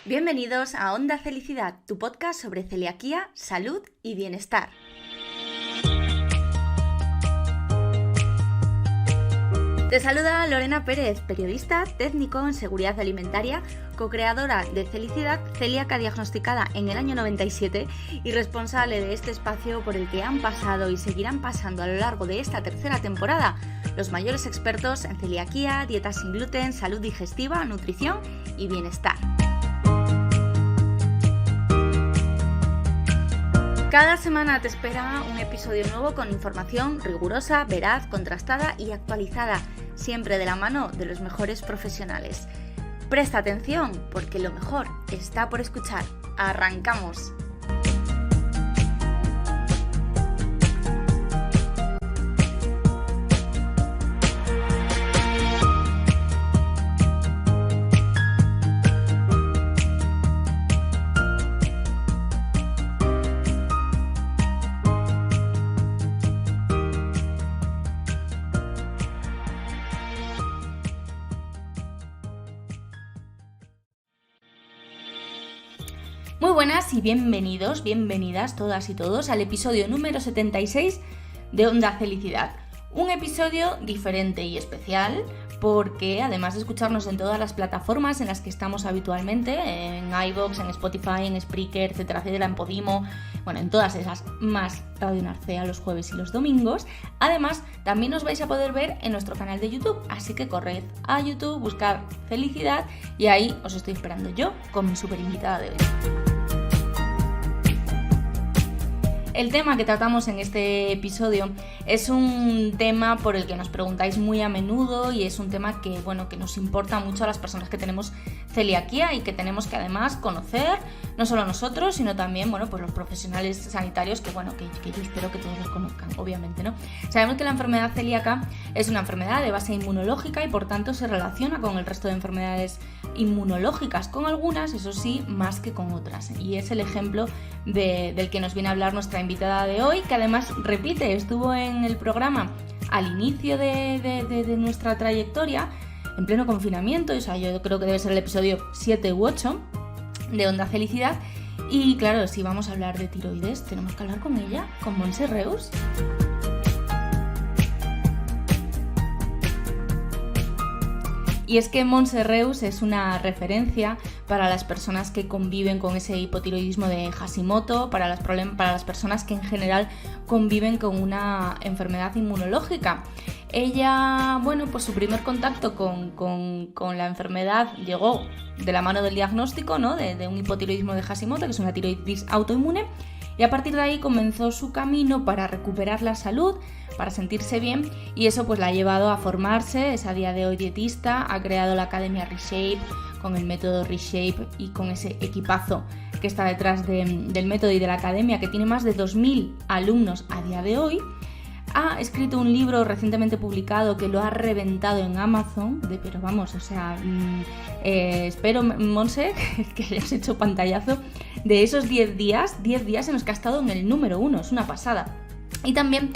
Bienvenidos a Onda Felicidad, tu podcast sobre celiaquía, salud y bienestar. Te saluda Lorena Pérez, periodista, técnico en seguridad alimentaria, co-creadora de Felicidad, celíaca diagnosticada en el año 97 y responsable de este espacio por el que han pasado y seguirán pasando a lo largo de esta tercera temporada los mayores expertos en celiaquía, dieta sin gluten, salud digestiva, nutrición y bienestar. Cada semana te espera un episodio nuevo con información rigurosa, veraz, contrastada y actualizada, siempre de la mano de los mejores profesionales. Presta atención, porque lo mejor está por escuchar. ¡Arrancamos! Muy buenas y bienvenidos, bienvenidas todas y todos al episodio número 76 de Onda Felicidad. Un episodio diferente y especial porque además de escucharnos en todas las plataformas en las que estamos habitualmente, en iVoox, en Spotify, en Spreaker, etcétera, etcétera, en Podimo, bueno, en todas esas, más Radio Narcea los jueves y los domingos, además también os vais a poder ver en nuestro canal de YouTube, así que corred a YouTube, buscad Felicidad y ahí os estoy esperando yo con mi super invitada de hoy. El tema que tratamos en este episodio es un tema por el que nos preguntáis muy a menudo y es un tema que, que nos importa mucho a las personas que tenemos celiaquía y que tenemos que además conocer, no solo nosotros, sino también, pues los profesionales sanitarios que yo espero que todos los conozcan, obviamente, ¿no? Sabemos que la enfermedad celíaca es una enfermedad de base inmunológica y por tanto se relaciona con el resto de enfermedades inmunológicas, con algunas, eso sí, más que con otras. Y es el ejemplo del que nos viene a hablar nuestra invitada de hoy, que además, repite, estuvo en el programa al inicio de nuestra trayectoria, en pleno confinamiento, o sea, yo creo que debe ser el episodio 7 u 8 de Onda Felicidad. Y claro, si vamos a hablar de tiroides, tenemos que hablar con ella, con Montse Reus. Y es que Montse Reus es una referencia para las personas que conviven con ese hipotiroidismo de Hashimoto, para las personas que en general conviven con una enfermedad inmunológica. Ella, pues su primer contacto con la enfermedad llegó de la mano del diagnóstico, ¿no? de un hipotiroidismo de Hashimoto, que es una tiroiditis autoinmune, y a partir de ahí comenzó su camino para recuperar la salud, para sentirse bien, y eso pues la ha llevado a formarse, es a día de hoy dietista, ha creado la Academia Reshape, con el método Reshape y con ese equipazo que está detrás del método y de la academia, que tiene más de 2.000 alumnos a día de hoy. Ha escrito un libro recientemente publicado que lo ha reventado en Amazon, espero, Montse, que hayas hecho pantallazo de esos 10 días en los que ha estado en el número 1, es una pasada. Y también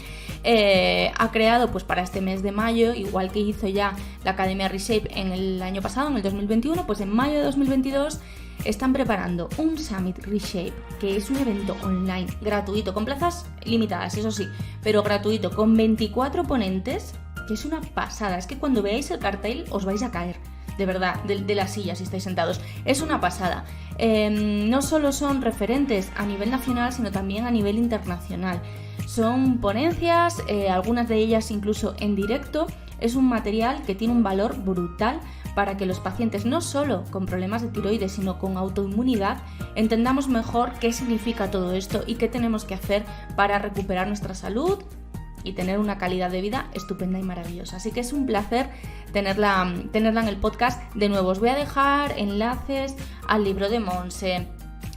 ha creado pues para este mes de mayo, igual que hizo ya la Academia Reshape en el año pasado, en el 2021, pues en mayo de 2022 están preparando un Summit Reshape, que es un evento online gratuito, con plazas limitadas, eso sí, pero gratuito, con 24 ponentes, que es una pasada. Es que cuando veáis el cartel os vais a caer, de verdad, de la silla si estáis sentados. Es una pasada. No solo son referentes a nivel nacional, sino también a nivel internacional. Son ponencias, algunas de ellas incluso en directo. Es un material que tiene un valor brutal para que los pacientes, no solo con problemas de tiroides, sino con autoinmunidad, entendamos mejor qué significa todo esto y qué tenemos que hacer para recuperar nuestra salud y tener una calidad de vida estupenda y maravillosa. Así que es un placer tenerla en el podcast. De nuevo, os voy a dejar enlaces al libro de Montse,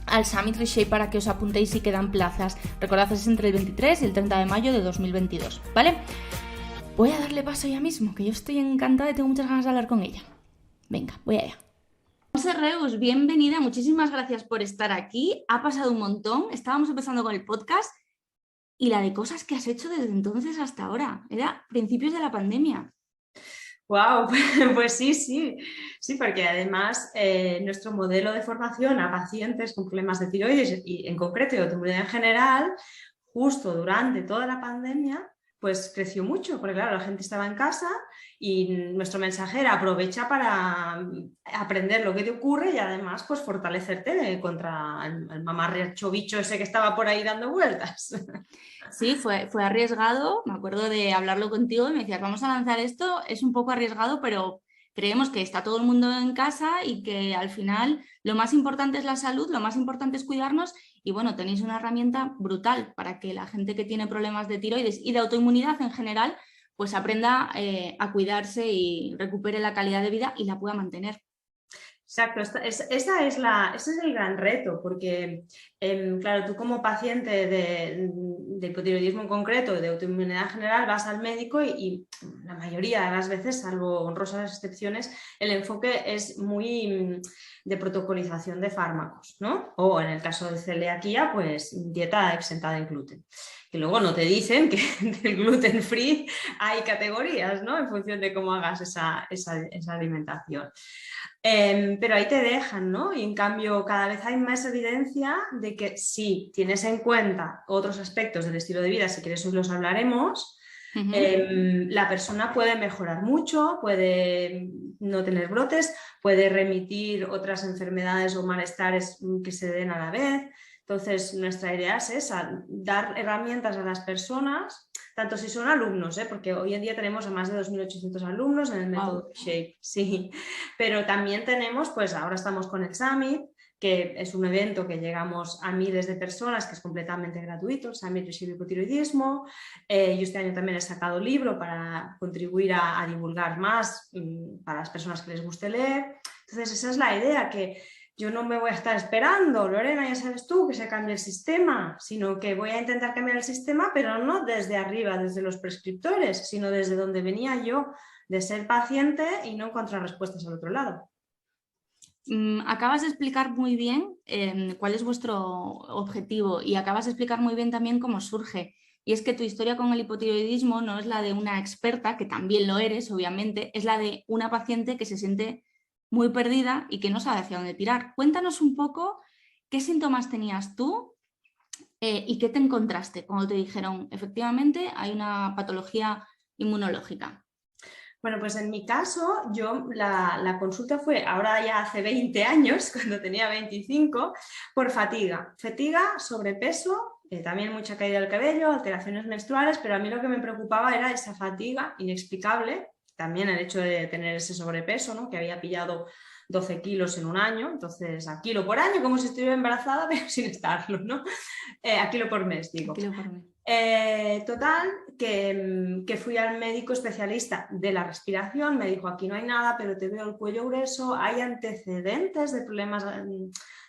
al Summit Reshape para que os apuntéis si quedan plazas. Recordad, es entre el 23 y el 30 de mayo de 2022, ¿vale? Voy a darle paso ya mismo, que yo estoy encantada y tengo muchas ganas de hablar con ella. Venga, voy allá. Montse Reus, bienvenida, muchísimas gracias por estar aquí. Ha pasado un montón, estábamos empezando con el podcast y la de cosas que has hecho desde entonces hasta ahora. Era principios de la pandemia. Wow, pues sí, sí, sí, porque además nuestro modelo de formación a pacientes con problemas de tiroides y en concreto de autoinmunidad en general, justo durante toda la pandemia, pues creció mucho, porque claro, la gente estaba en casa y nuestro mensaje era aprovecha para aprender lo que te ocurre y además pues fortalecerte contra el mamarracho bicho ese que estaba por ahí dando vueltas. Sí, fue arriesgado, me acuerdo de hablarlo contigo y me decías, vamos a lanzar esto, es un poco arriesgado, pero creemos que está todo el mundo en casa y que al final lo más importante es la salud, lo más importante es cuidarnos y bueno, tenéis una herramienta brutal para que la gente que tiene problemas de tiroides y de autoinmunidad en general, pues aprenda a cuidarse y recupere la calidad de vida y la pueda mantener. Exacto, ese es el gran reto, porque claro, tú como paciente de hipotiroidismo en concreto, de autoinmunidad general, vas al médico y la mayoría de las veces, salvo honrosas excepciones, el enfoque es muy de protocolización de fármacos, ¿no? O en el caso de celiaquía, pues dieta exenta de gluten. Que luego no te dicen que del gluten free hay categorías, ¿no? En función de cómo hagas esa alimentación. Pero ahí te dejan, ¿no? Y en cambio cada vez hay más evidencia de que si tienes en cuenta otros aspectos del estilo de vida, si quieres hoy los hablaremos, la persona puede mejorar mucho, puede no tener brotes, puede remitir otras enfermedades o malestares que se den a la vez. Entonces, nuestra idea es esa, dar herramientas a las personas, tanto si son alumnos, porque hoy en día tenemos a más de 2.800 alumnos en el método Wow. Shape, sí, pero también tenemos, pues ahora estamos con el Summit, que es un evento que llegamos a miles de personas, que es completamente gratuito, el Summit Recibe Hipotiroidismo. Yo este año también he sacado libro para contribuir a divulgar más para las personas que les guste leer. Entonces esa es la idea, que yo no me voy a estar esperando, Lorena, ya sabes tú, que se cambie el sistema, sino que voy a intentar cambiar el sistema, pero no desde arriba, desde los prescriptores, sino desde donde venía yo, de ser paciente y no encontrar respuestas al otro lado. Acabas de explicar muy bien cuál es vuestro objetivo y acabas de explicar muy bien también cómo surge. Y es que tu historia con el hipotiroidismo no es la de una experta, que también lo eres, obviamente, es la de una paciente que se siente muy perdida y que no sabe hacia dónde tirar. Cuéntanos un poco qué síntomas tenías tú y qué te encontraste cuando te dijeron, efectivamente, hay una patología inmunológica. Bueno, pues en mi caso, la consulta fue ahora ya hace 20 años, cuando tenía 25, por fatiga. Fatiga, sobrepeso, también mucha caída del cabello, alteraciones menstruales, pero a mí lo que me preocupaba era esa fatiga inexplicable, también el hecho de tener ese sobrepeso, ¿no? Que había pillado 12 kilos en un año, entonces a kilo por año, como si estuviera embarazada, pero sin estarlo, ¿no? A kilo por mes, digo. Aquí lo por mí. Total, que fui al médico especialista de la respiración, me dijo, aquí no hay nada, pero te veo el cuello grueso, hay antecedentes de problemas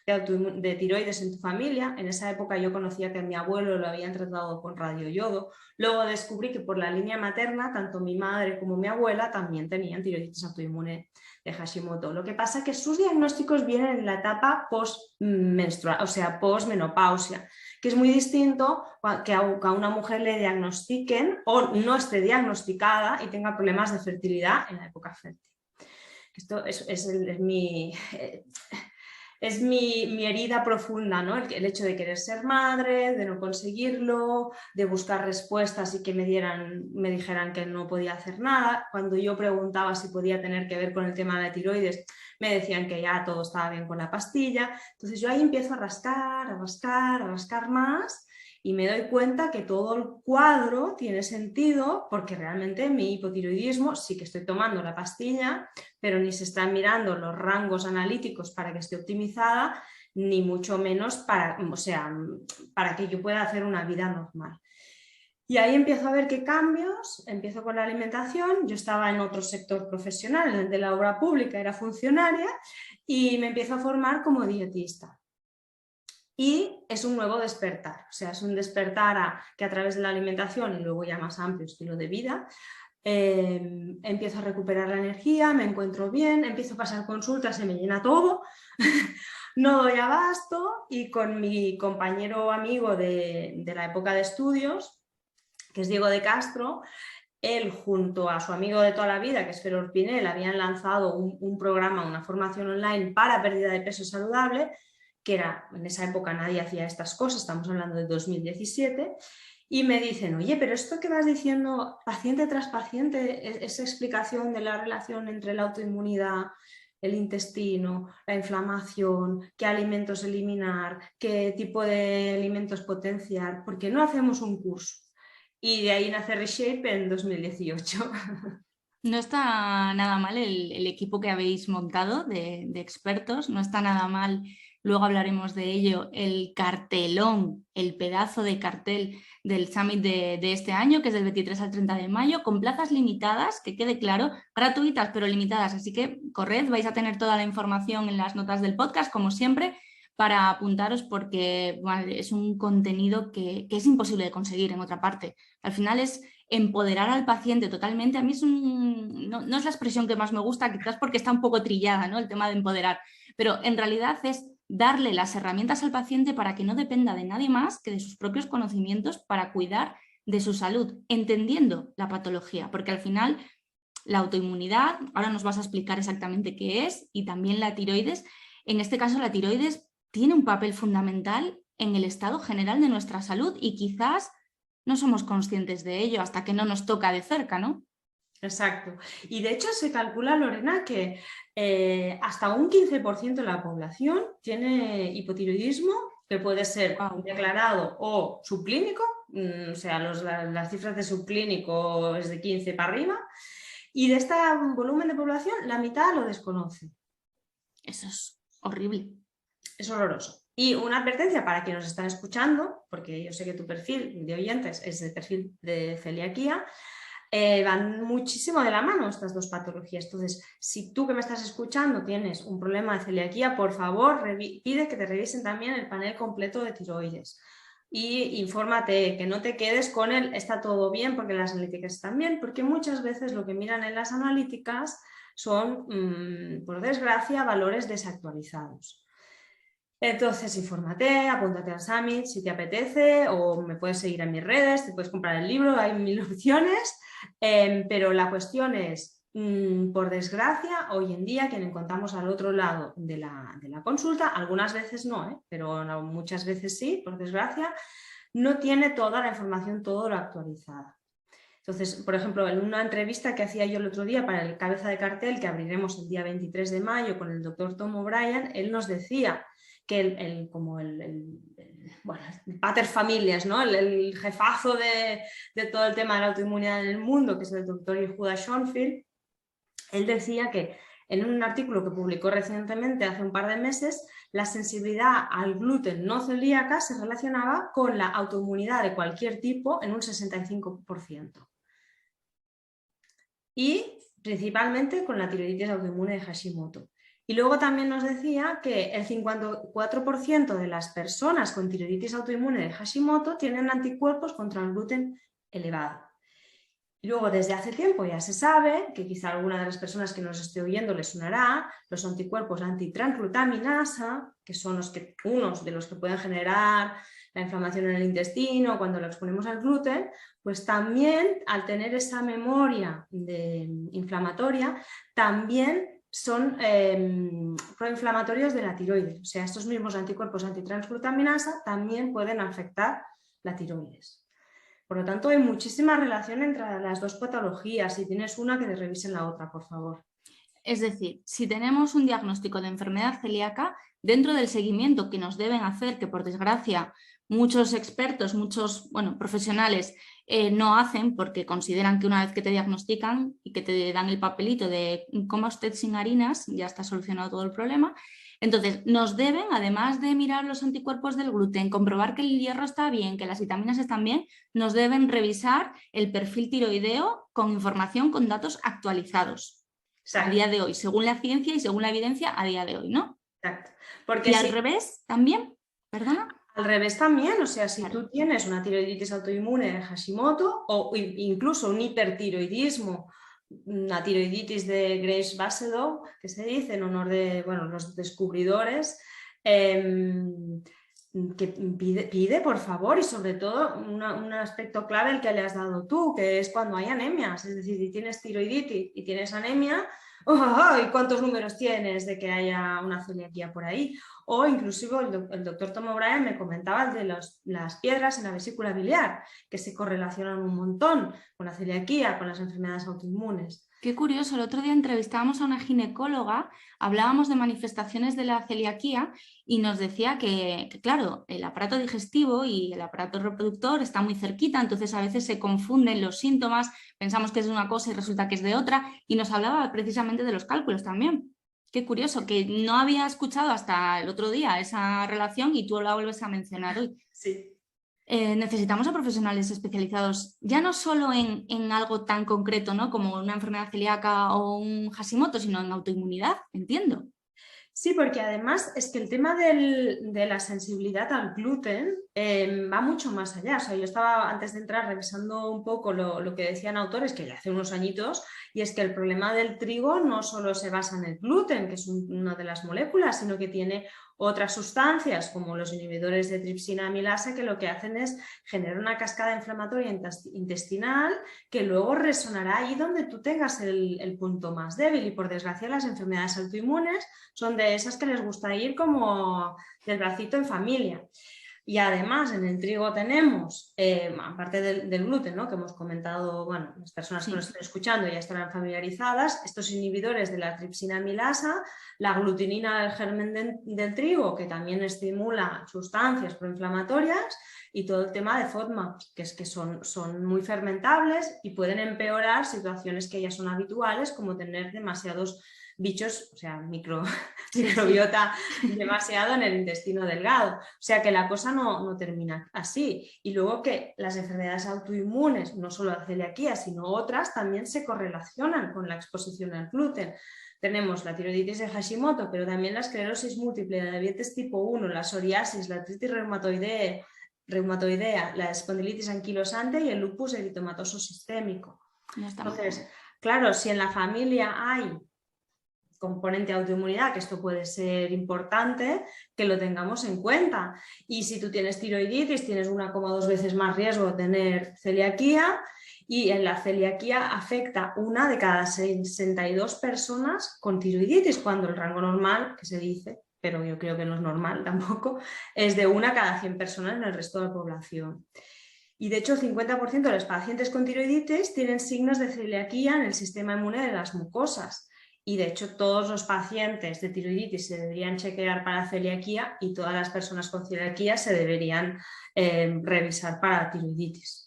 de tiroides en tu familia. En esa época yo conocía que a mi abuelo lo habían tratado con radioyodo. Luego descubrí que por la línea materna, tanto mi madre como mi abuela también tenían tiroiditis autoinmune de Hashimoto. Lo que pasa es que sus diagnósticos vienen en la etapa postmenstrual, o sea, postmenopausia, que es muy distinto que a una mujer le diagnostiquen o no esté diagnosticada y tenga problemas de fertilidad en la época fértil. Esto es mi herida profunda, ¿no? El hecho de querer ser madre, de no conseguirlo, de buscar respuestas y que me dijeran que no podía hacer nada. Cuando yo preguntaba si podía tener que ver con el tema de la tiroides, me decían que ya todo estaba bien con la pastilla. Entonces yo ahí empiezo a rascar, a rascar, a rascar más y me doy cuenta que todo el cuadro tiene sentido porque realmente mi hipotiroidismo, sí que estoy tomando la pastilla, pero ni se están mirando los rangos analíticos para que esté optimizada, ni mucho menos para que yo pueda hacer una vida normal. Y ahí empiezo a ver qué cambios, empiezo con la alimentación, yo estaba en otro sector profesional, en el de la obra pública, era funcionaria, y me empiezo a formar como dietista. Y es un nuevo despertar, o sea, es un despertar que a través de la alimentación y luego ya más amplio estilo de vida, empiezo a recuperar la energía, me encuentro bien, empiezo a pasar consultas, se me llena todo, no doy abasto y con mi compañero amigo de la época de estudios, que es Diego de Castro, él junto a su amigo de toda la vida, que es Feror Pinel, habían lanzado un programa, una formación online para pérdida de peso saludable, que era, en esa época nadie hacía estas cosas, estamos hablando de 2017, y me dicen, oye, pero esto que vas diciendo paciente tras paciente, esa explicación de la relación entre la autoinmunidad, el intestino, la inflamación, qué alimentos eliminar, qué tipo de alimentos potenciar, ¿por qué no hacemos un curso? Y de ahí nace Reshape en 2018. No está nada mal el equipo que habéis montado de expertos, no está nada mal, luego hablaremos de ello, el cartelón, el pedazo de cartel del Summit de este año, que es del 23 al 30 de mayo, con plazas limitadas, que quede claro, gratuitas pero limitadas, así que corred, vais a tener toda la información en las notas del podcast, como siempre, para apuntaros porque bueno, es un contenido que es imposible de conseguir en otra parte. Al final es empoderar al paciente totalmente. A mí es no es la expresión que más me gusta, quizás porque está un poco trillada, ¿no? El tema de empoderar, pero en realidad es darle las herramientas al paciente para que no dependa de nadie más que de sus propios conocimientos para cuidar de su salud, entendiendo la patología, porque al final la autoinmunidad, ahora nos vas a explicar exactamente qué es, y también la tiroides. En este caso, la tiroides tiene un papel fundamental en el estado general de nuestra salud y quizás no somos conscientes de ello hasta que no nos toca de cerca, ¿no? Exacto. Y de hecho se calcula, Lorena, que hasta un 15% de la población tiene hipotiroidismo, que puede ser declarado o subclínico, o sea, las cifras de subclínico es de 15 para arriba, y de este volumen de población la mitad lo desconoce. Eso es horrible. Es horroroso. Y una advertencia para quienes nos están escuchando, porque yo sé que tu perfil de oyentes es de perfil de celiaquía, van muchísimo de la mano estas dos patologías. Entonces, si tú que me estás escuchando tienes un problema de celiaquía, por favor, pide que te revisen también el panel completo de tiroides. Y infórmate, que no te quedes con el está todo bien porque las analíticas están bien, porque muchas veces lo que miran en las analíticas son, por desgracia, valores desactualizados. Entonces, infórmate, apúntate al Summit si te apetece, o me puedes seguir en mis redes, te puedes comprar el libro, hay 1000 opciones, pero la cuestión es, por desgracia, hoy en día quien encontramos al otro lado de la consulta, algunas veces no, pero muchas veces sí, por desgracia, no tiene toda la información, todo lo actualizada. Entonces, por ejemplo, en una entrevista que hacía yo el otro día para el cabeza de cartel que abriremos el día 23 de mayo con el doctor Tom O'Brien, él nos decía que el pater familias, ¿no? el jefazo de todo el tema de la autoinmunidad en el mundo, que es el doctor Yehuda Schonfield, él decía que en un artículo que publicó recientemente, hace un par de meses, la sensibilidad al gluten no celíaca se relacionaba con la autoinmunidad de cualquier tipo en un 65%. Y principalmente con la tiroiditis autoinmune de Hashimoto. Y luego también nos decía que el 54% de las personas con tiroiditis autoinmune de Hashimoto tienen anticuerpos contra el gluten elevado. Y luego desde hace tiempo ya se sabe, que quizá alguna de las personas que nos esté oyendo les sonará, los anticuerpos antitransglutaminasa, que son unos de los que pueden generar la inflamación en el intestino cuando lo exponemos al gluten, pues también al tener esa memoria inflamatoria, también son proinflamatorios de la tiroides. O sea, estos mismos anticuerpos antitransglutaminasa también pueden afectar la tiroides. Por lo tanto, hay muchísima relación entre las dos patologías. Si tienes una, que te revisen la otra, por favor. Es decir, si tenemos un diagnóstico de enfermedad celíaca, dentro del seguimiento que nos deben hacer, que por desgracia muchos expertos, muchos profesionales no hacen porque consideran que una vez que te diagnostican y que te dan el papelito de coma usted sin harinas, ya está solucionado todo el problema. Entonces, nos deben, además de mirar los anticuerpos del gluten, comprobar que el hierro está bien, que las vitaminas están bien, nos deben revisar el perfil tiroideo con información, con datos actualizados. Exacto. A día de hoy, según la ciencia y según la evidencia a día de hoy, ¿no? Exacto. Porque al revés también, ¿perdona? Al revés también, o sea, si tú tienes una tiroiditis autoinmune de Hashimoto o incluso un hipertiroidismo, una tiroiditis de Graves-Basedow, que se dice en honor de los descubridores, que pide, por favor, y sobre todo un aspecto clave el que le has dado tú, que es cuando hay anemias. Es decir, si tienes tiroiditis y tienes anemia, ¿y cuántos números tienes de que haya una celiaquía por ahí? O inclusive el doctor Tom O'Brien me comentaba de las piedras en la vesícula biliar, que se correlacionan un montón con la celiaquía, con las enfermedades autoinmunes. Qué curioso, el otro día entrevistábamos a una ginecóloga, hablábamos de manifestaciones de la celiaquía y nos decía que, claro, el aparato digestivo y el aparato reproductor están muy cerquita, entonces a veces se confunden los síntomas, pensamos que es de una cosa y resulta que es de otra, y nos hablaba precisamente de los cálculos también. Qué curioso, que no había escuchado hasta el otro día esa relación y tú la vuelves a mencionar hoy. Sí. Necesitamos a profesionales especializados ya no solo en algo tan concreto, ¿no? Como una enfermedad celíaca o un Hashimoto, sino en autoinmunidad, entiendo. Sí, porque además es que el tema de la sensibilidad al gluten va mucho más allá. O sea, yo estaba antes de entrar revisando un poco lo que decían autores que ya hace unos añitos, y es que el problema del trigo no solo se basa en el gluten, que es una de las moléculas, sino que tiene otras sustancias como los inhibidores de tripsina amilasa, que lo que hacen es generar una cascada inflamatoria intestinal que luego resonará ahí donde tú tengas el punto más débil, y por desgracia las enfermedades autoinmunes son de esas que les gusta ir como del bracito en familia. Y además en el trigo tenemos, aparte del gluten, ¿no? Que hemos comentado, bueno, las personas que nos estén escuchando ya estarán familiarizadas, estos inhibidores de la tripsina amilasa, la glutinina del germen del trigo, que también estimula sustancias proinflamatorias, y todo el tema de FODMAPs, que es que son muy fermentables y pueden empeorar situaciones que ya son habituales, como tener demasiados bichos, o sea, microbiota demasiado en el intestino delgado. O sea que la cosa no termina así. Y luego que las enfermedades autoinmunes, no solo la celiaquía, sino otras, también se correlacionan con la exposición al gluten. Tenemos la tiroiditis de Hashimoto, pero también la esclerosis múltiple, la diabetes tipo 1, la psoriasis, la artritis reumatoidea, la espondilitis anquilosante y el lupus eritematoso sistémico. Entonces, claro, si en la familia hay componente de autoinmunidad, que esto puede ser importante, que lo tengamos en cuenta. Y si tú tienes tiroiditis, tienes 1,2 veces más riesgo de tener celiaquía, y en la celiaquía afecta 1 de cada 62 personas con tiroiditis, cuando el rango normal, que se dice, pero yo creo que no es normal tampoco, es de 1 cada 100 personas en el resto de la población. Y de hecho el 50% de los pacientes con tiroiditis tienen signos de celiaquía en el sistema inmune de las mucosas. Y de hecho todos los pacientes de tiroiditis se deberían chequear para celiaquía, y todas las personas con celiaquía se deberían revisar para tiroiditis.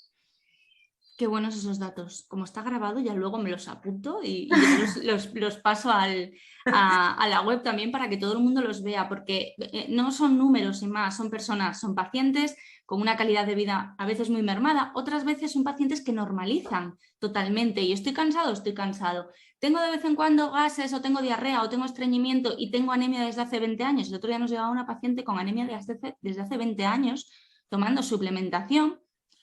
Qué buenos esos datos. Como está grabado, ya luego me los apunto y ya los paso a la web también para que todo el mundo los vea, porque no son números y más, son personas, son pacientes con una calidad de vida a veces muy mermada, otras veces son pacientes que normalizan totalmente. Y estoy cansado. Tengo de vez en cuando gases, o tengo diarrea, o tengo estreñimiento y tengo anemia desde hace 20 años. El otro día nos llegaba una paciente con anemia desde hace 20 años tomando suplementación,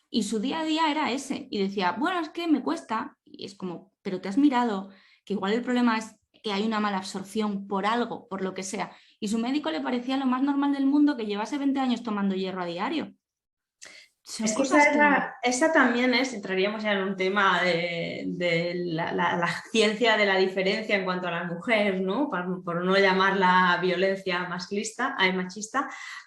y su día a día era ese. Y decía, bueno, es que me cuesta. Y es como, pero te has mirado que igual el problema es que hay una mala absorción por algo, por lo que sea. Y su médico le parecía lo más normal del mundo que llevase 20 años tomando hierro a diario. Es que esa también entraríamos ya en un tema de la ciencia de la diferencia en cuanto a la mujer, ¿no? Por no llamarla violencia machista,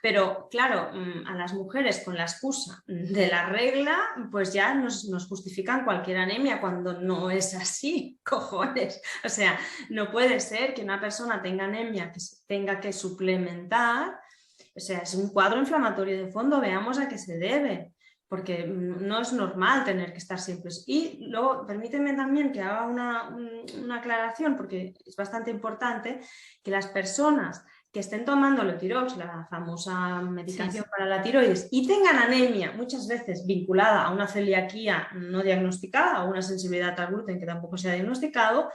pero claro, a las mujeres con la excusa de la regla, pues ya nos justifican cualquier anemia, cuando no es así, cojones. O sea, no puede ser que una persona tenga anemia, que se tenga que suplementar. O sea, es un cuadro inflamatorio de fondo, veamos a qué se debe, porque no es normal tener que estar siempre. Y luego, permíteme también que haga una aclaración, porque es bastante importante que las personas que estén tomando Leutirox, la famosa medicación para la tiroides, y tengan anemia, muchas veces vinculada a una celiaquía no diagnosticada o una sensibilidad al gluten que tampoco se ha diagnosticado,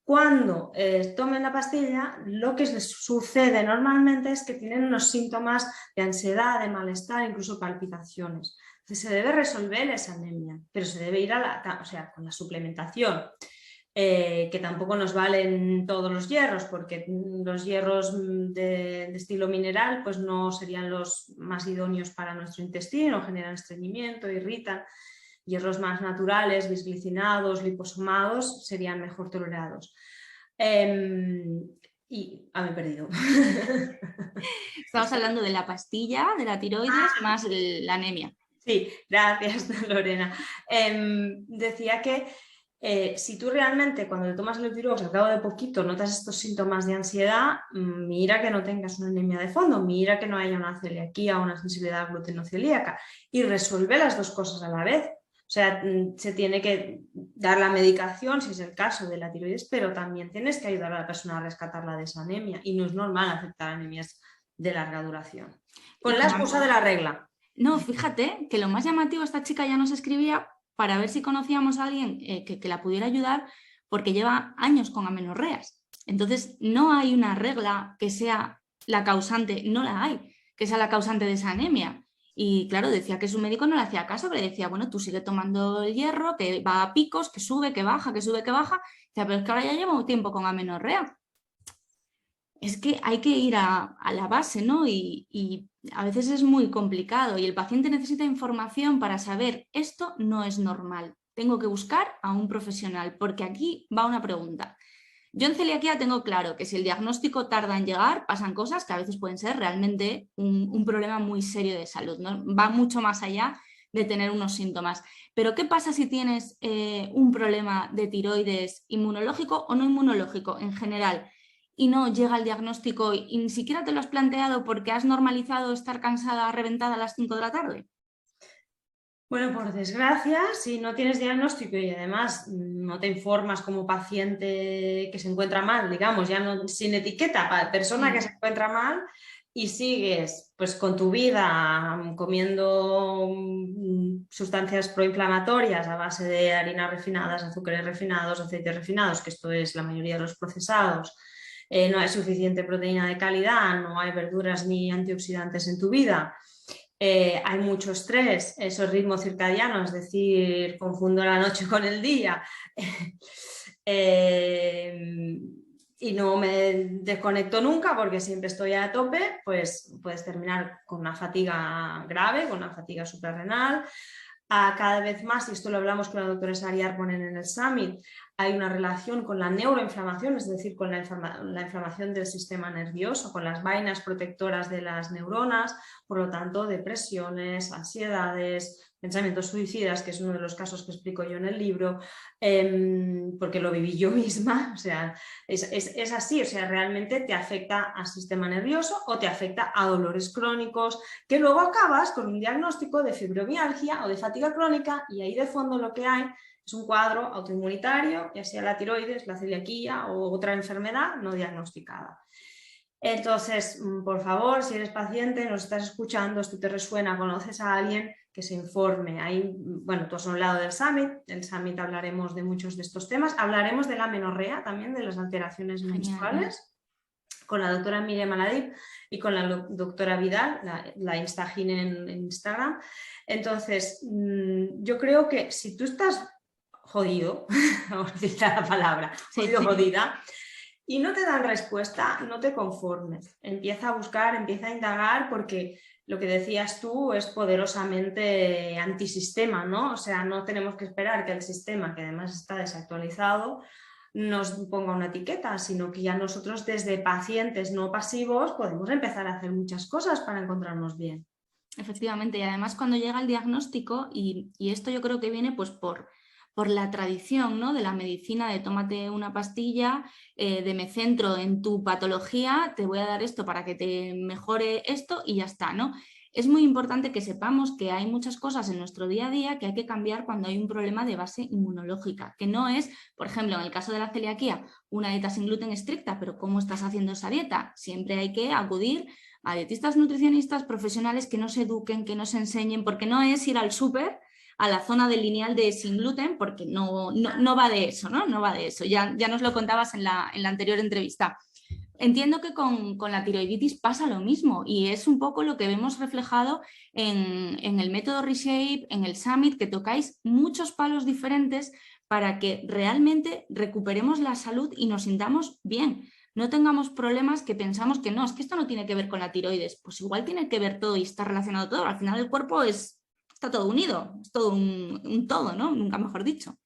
cuando tomen la pastilla, lo que les sucede normalmente es que tienen unos síntomas de ansiedad, de malestar, incluso palpitaciones. Entonces se debe resolver esa anemia, pero se debe ir con la suplementación que tampoco nos valen todos los hierros, porque los hierros de estilo mineral pues no serían los más idóneos para nuestro intestino, generan estreñimiento, irritan. Hierros más naturales, bisglicinados, liposomados, serían mejor tolerados. Y me he perdido. Estamos hablando de la pastilla, de la tiroides, más la anemia. Sí, gracias, Lorena. Decía que si tú realmente cuando te tomas el Eutirox al cabo de poquito notas estos síntomas de ansiedad, mira que no tengas una anemia de fondo, mira que no haya una celiaquía o una sensibilidad glutenocelíaca y resuelve las dos cosas a la vez. O sea, se tiene que dar la medicación, si es el caso de la tiroides, pero también tienes que ayudar a la persona a rescatarla de esa anemia y no es normal aceptar anemias de larga duración. Con la excusa de la regla. No, fíjate que lo más llamativo, esta chica ya nos escribía para ver si conocíamos a alguien que la pudiera ayudar porque lleva años con amenorreas. Entonces, no hay una regla que sea la causante, no la hay, que sea la causante de esa anemia. Y claro, decía que su médico no le hacía caso, que le decía, bueno, tú sigue tomando el hierro, que va a picos, que sube, que baja, que sube, que baja. Decía, pero es que ahora ya lleva un tiempo con amenorrea. Es que hay que ir a la base, ¿no? Y a veces es muy complicado y el paciente necesita información para saber esto no es normal. Tengo que buscar a un profesional, porque aquí va una pregunta. Yo en celiaquía tengo claro que si el diagnóstico tarda en llegar, pasan cosas que a veces pueden ser realmente un problema muy serio de salud, ¿no? Va mucho más allá de tener unos síntomas. Pero ¿qué pasa si tienes un problema de tiroides inmunológico o no inmunológico en general y no llega el diagnóstico y ni siquiera te lo has planteado porque has normalizado estar cansada, reventada a las 5 de la tarde? Bueno, por desgracia, si no tienes diagnóstico y además no te informas como paciente que se encuentra mal, digamos, ya no, sin etiqueta, persona que se encuentra mal, y sigues pues con tu vida comiendo sustancias proinflamatorias a base de harinas refinadas, azúcares refinados, aceites refinados, que esto es la mayoría de los procesados, no hay suficiente proteína de calidad, no hay verduras ni antioxidantes en tu vida. Hay mucho estrés, esos ritmos circadianos, es decir, confundo la noche con el día y no me desconecto nunca porque siempre estoy a tope, pues puedes terminar con una fatiga grave, con una fatiga suprarrenal. Cada vez más, y esto lo hablamos con la doctora Sari Arponen en el Summit, hay una relación con la neuroinflamación, es decir, con la inflamación del sistema nervioso, con las vainas protectoras de las neuronas, por lo tanto, depresiones, ansiedades, pensamientos suicidas, que es uno de los casos que explico yo en el libro, porque lo viví yo misma, o sea, es así, o sea, realmente te afecta al sistema nervioso o te afecta a dolores crónicos, que luego acabas con un diagnóstico de fibromialgia o de fatiga crónica y ahí de fondo lo que hay es un cuadro autoinmunitario, ya sea la tiroides, la celiaquía o otra enfermedad no diagnosticada. Entonces, por favor, si eres paciente, nos estás escuchando, esto te resuena, conoces a alguien, que se informe. Ahí, bueno, tú has hablado del Summit, en el Summit hablaremos de muchos de estos temas, hablaremos de la amenorrea también, de las alteraciones menstruales, con la doctora Miriam Aladib y con la doctora Vidal, la Instagin en Instagram. Entonces, yo creo que si tú estás jodido, vamos a decir la palabra, jodida, y no te dan respuesta, no te conformes. Empieza a buscar, empieza a indagar, porque lo que decías tú es poderosamente antisistema, ¿no? O sea, no tenemos que esperar que el sistema, que además está desactualizado, nos ponga una etiqueta, sino que ya nosotros desde pacientes no pasivos podemos empezar a hacer muchas cosas para encontrarnos bien. Efectivamente, y además cuando llega el diagnóstico, y esto yo creo que viene pues por la tradición, ¿no?, de la medicina, de tómate una pastilla, de me centro en tu patología, te voy a dar esto para que te mejore esto y ya está, ¿no? Es muy importante que sepamos que hay muchas cosas en nuestro día a día que hay que cambiar cuando hay un problema de base inmunológica, que no es, por ejemplo, en el caso de la celiaquía, una dieta sin gluten estricta, pero ¿cómo estás haciendo esa dieta? Siempre hay que acudir a dietistas, nutricionistas, profesionales que nos eduquen, que nos enseñen, porque no es ir al súper a la zona del lineal de sin gluten, porque no va de eso, ¿no? No va de eso. Ya nos lo contabas en la anterior entrevista. Entiendo que con la tiroiditis pasa lo mismo y es un poco lo que vemos reflejado en el método Reshape, en el Summit, que tocáis muchos palos diferentes para que realmente recuperemos la salud y nos sintamos bien. No tengamos problemas que pensamos que no, es que esto no tiene que ver con la tiroides. Pues igual tiene que ver todo y está relacionado todo. Al final el cuerpo está todo unido, es todo un todo, ¿no? Nunca mejor dicho.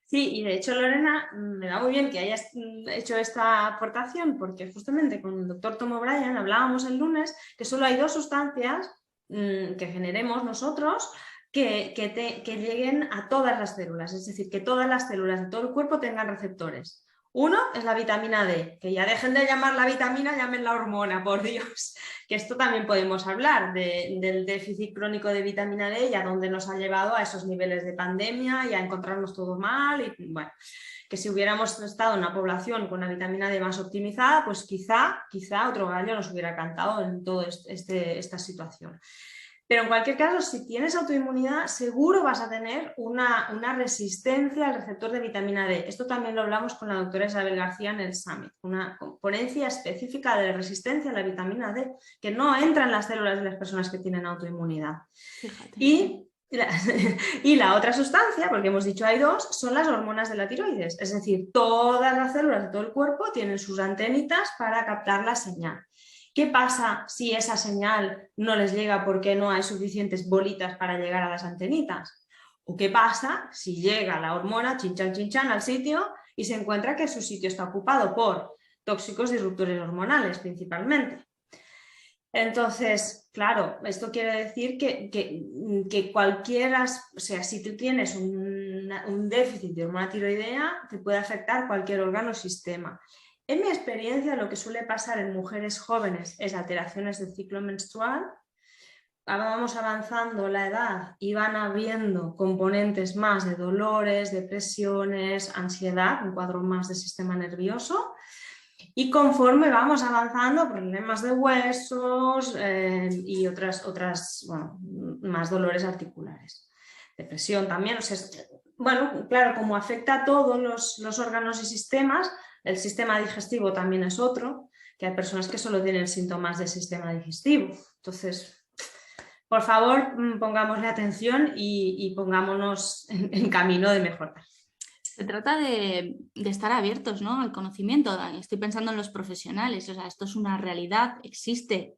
Sí, y de hecho, Lorena, me da muy bien que hayas hecho esta aportación, porque justamente con el doctor Tom O'Brien hablábamos el lunes que solo hay 2 sustancias que generemos nosotros que lleguen a todas las células, es decir, que todas las células de todo el cuerpo tengan receptores. Uno es la vitamina D, que ya dejen de llamar la vitamina, llamen la hormona, por Dios, que esto también podemos hablar del déficit crónico de vitamina D y a dónde nos ha llevado a esos niveles de pandemia y a encontrarnos todo mal y bueno, que si hubiéramos estado en una población con una vitamina D más optimizada, pues quizá otro gallo nos hubiera cantado en toda esta situación. Pero en cualquier caso, si tienes autoinmunidad, seguro vas a tener una resistencia al receptor de vitamina D. Esto también lo hablamos con la doctora Isabel García en el Summit, una ponencia específica de resistencia a la vitamina D, que no entra en las células de las personas que tienen autoinmunidad. Fíjate. Y la otra sustancia, porque hemos dicho hay 2, son las hormonas de la tiroides. Es decir, todas las células de todo el cuerpo tienen sus antenitas para captar la señal. ¿Qué pasa si esa señal no les llega porque no hay suficientes bolitas para llegar a las antenitas? ¿O qué pasa si llega la hormona chinchan al sitio y se encuentra que su sitio está ocupado por tóxicos disruptores hormonales principalmente? Entonces, claro, esto quiere decir que cualquiera, o sea, si tú tienes un déficit de hormona tiroidea, te puede afectar cualquier órgano o sistema. En mi experiencia, lo que suele pasar en mujeres jóvenes es alteraciones del ciclo menstrual. Vamos avanzando la edad y van habiendo componentes más de dolores, depresiones, ansiedad, un cuadro más del sistema nervioso. Y conforme vamos avanzando, problemas de huesos y otras bueno, más dolores articulares. Depresión también. O sea, bueno, claro, como afecta a todos los órganos y sistemas, el sistema digestivo también es otro, que hay personas que solo tienen síntomas del sistema digestivo. Entonces, por favor, pongámosle atención y pongámonos en camino de mejorar. Se trata de estar abiertos, ¿no?, al conocimiento. Estoy pensando en los profesionales, o sea, esto es una realidad, existe,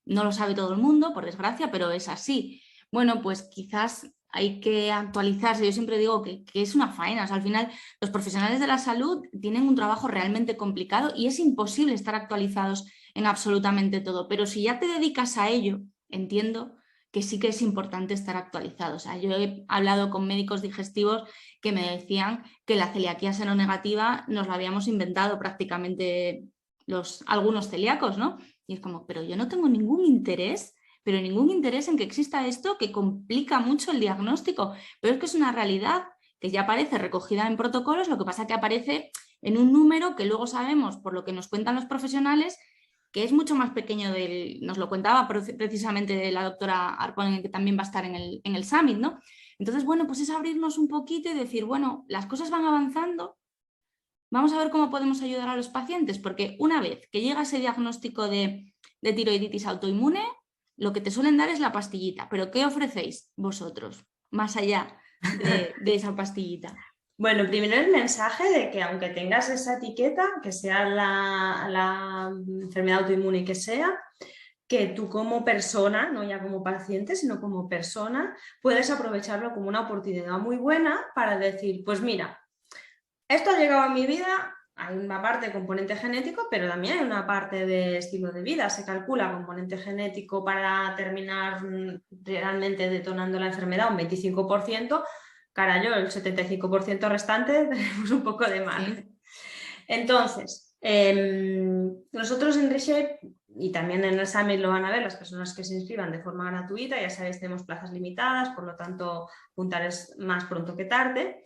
no lo sabe todo el mundo, por desgracia, pero es así. Bueno, pues quizás hay que actualizarse. Yo siempre digo que es una faena. O sea, al final los profesionales de la salud tienen un trabajo realmente complicado y es imposible estar actualizados en absolutamente todo. Pero si ya te dedicas a ello, entiendo que sí que es importante estar actualizados. O sea, yo he hablado con médicos digestivos que me decían que la celiaquía seronegativa nos la habíamos inventado prácticamente algunos celíacos, ¿no? Y es como, pero yo no tengo ningún interés en que exista esto, que complica mucho el diagnóstico, pero es que es una realidad que ya aparece recogida en protocolos, lo que pasa que aparece en un número que luego sabemos, por lo que nos cuentan los profesionales, que es mucho más pequeño nos lo contaba precisamente la doctora Arpón, que también va a estar en el Summit, ¿no? Entonces, bueno, pues es abrirnos un poquito y decir, bueno, las cosas van avanzando, vamos a ver cómo podemos ayudar a los pacientes, porque una vez que llega ese diagnóstico de tiroiditis autoinmune, lo que te suelen dar es la pastillita, pero ¿qué ofrecéis vosotros más allá de esa pastillita? Bueno, primero el mensaje de que aunque tengas esa etiqueta, que sea la enfermedad autoinmune que sea, que tú como persona, no ya como paciente, sino como persona, puedes aprovecharlo como una oportunidad muy buena para decir, pues mira, esto ha llegado a mi vida, hay una parte de componente genético, pero también hay una parte de estilo de vida. Se calcula componente genético para terminar realmente detonando la enfermedad un 25%, carajo, el 75% restante tenemos un poco de margen. Entonces, nosotros en Reshape, y también en el Summit lo van a ver las personas que se inscriban de forma gratuita, ya sabéis, tenemos plazas limitadas, por lo tanto, apuntar es más pronto que tarde.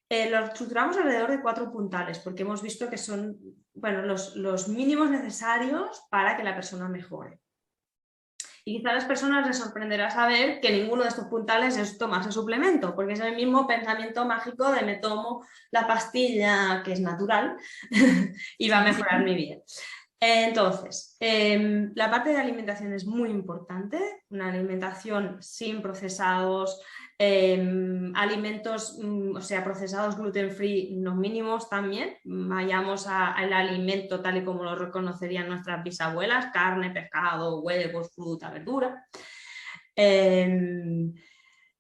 Lo estructuramos alrededor de 4 puntales, porque hemos visto que son, bueno, los mínimos necesarios para que la persona mejore. Y quizá a las personas les sorprenderá saber que ninguno de estos puntales es tomarse suplemento, porque es el mismo pensamiento mágico de me tomo la pastilla que es natural y va a mejorar mi vida. Entonces, la parte de alimentación es muy importante, una alimentación sin procesados, alimentos, o sea, procesados gluten free, los mínimos también, vayamos al alimento tal y como lo reconocerían nuestras bisabuelas, carne, pescado, huevos, fruta, verdura.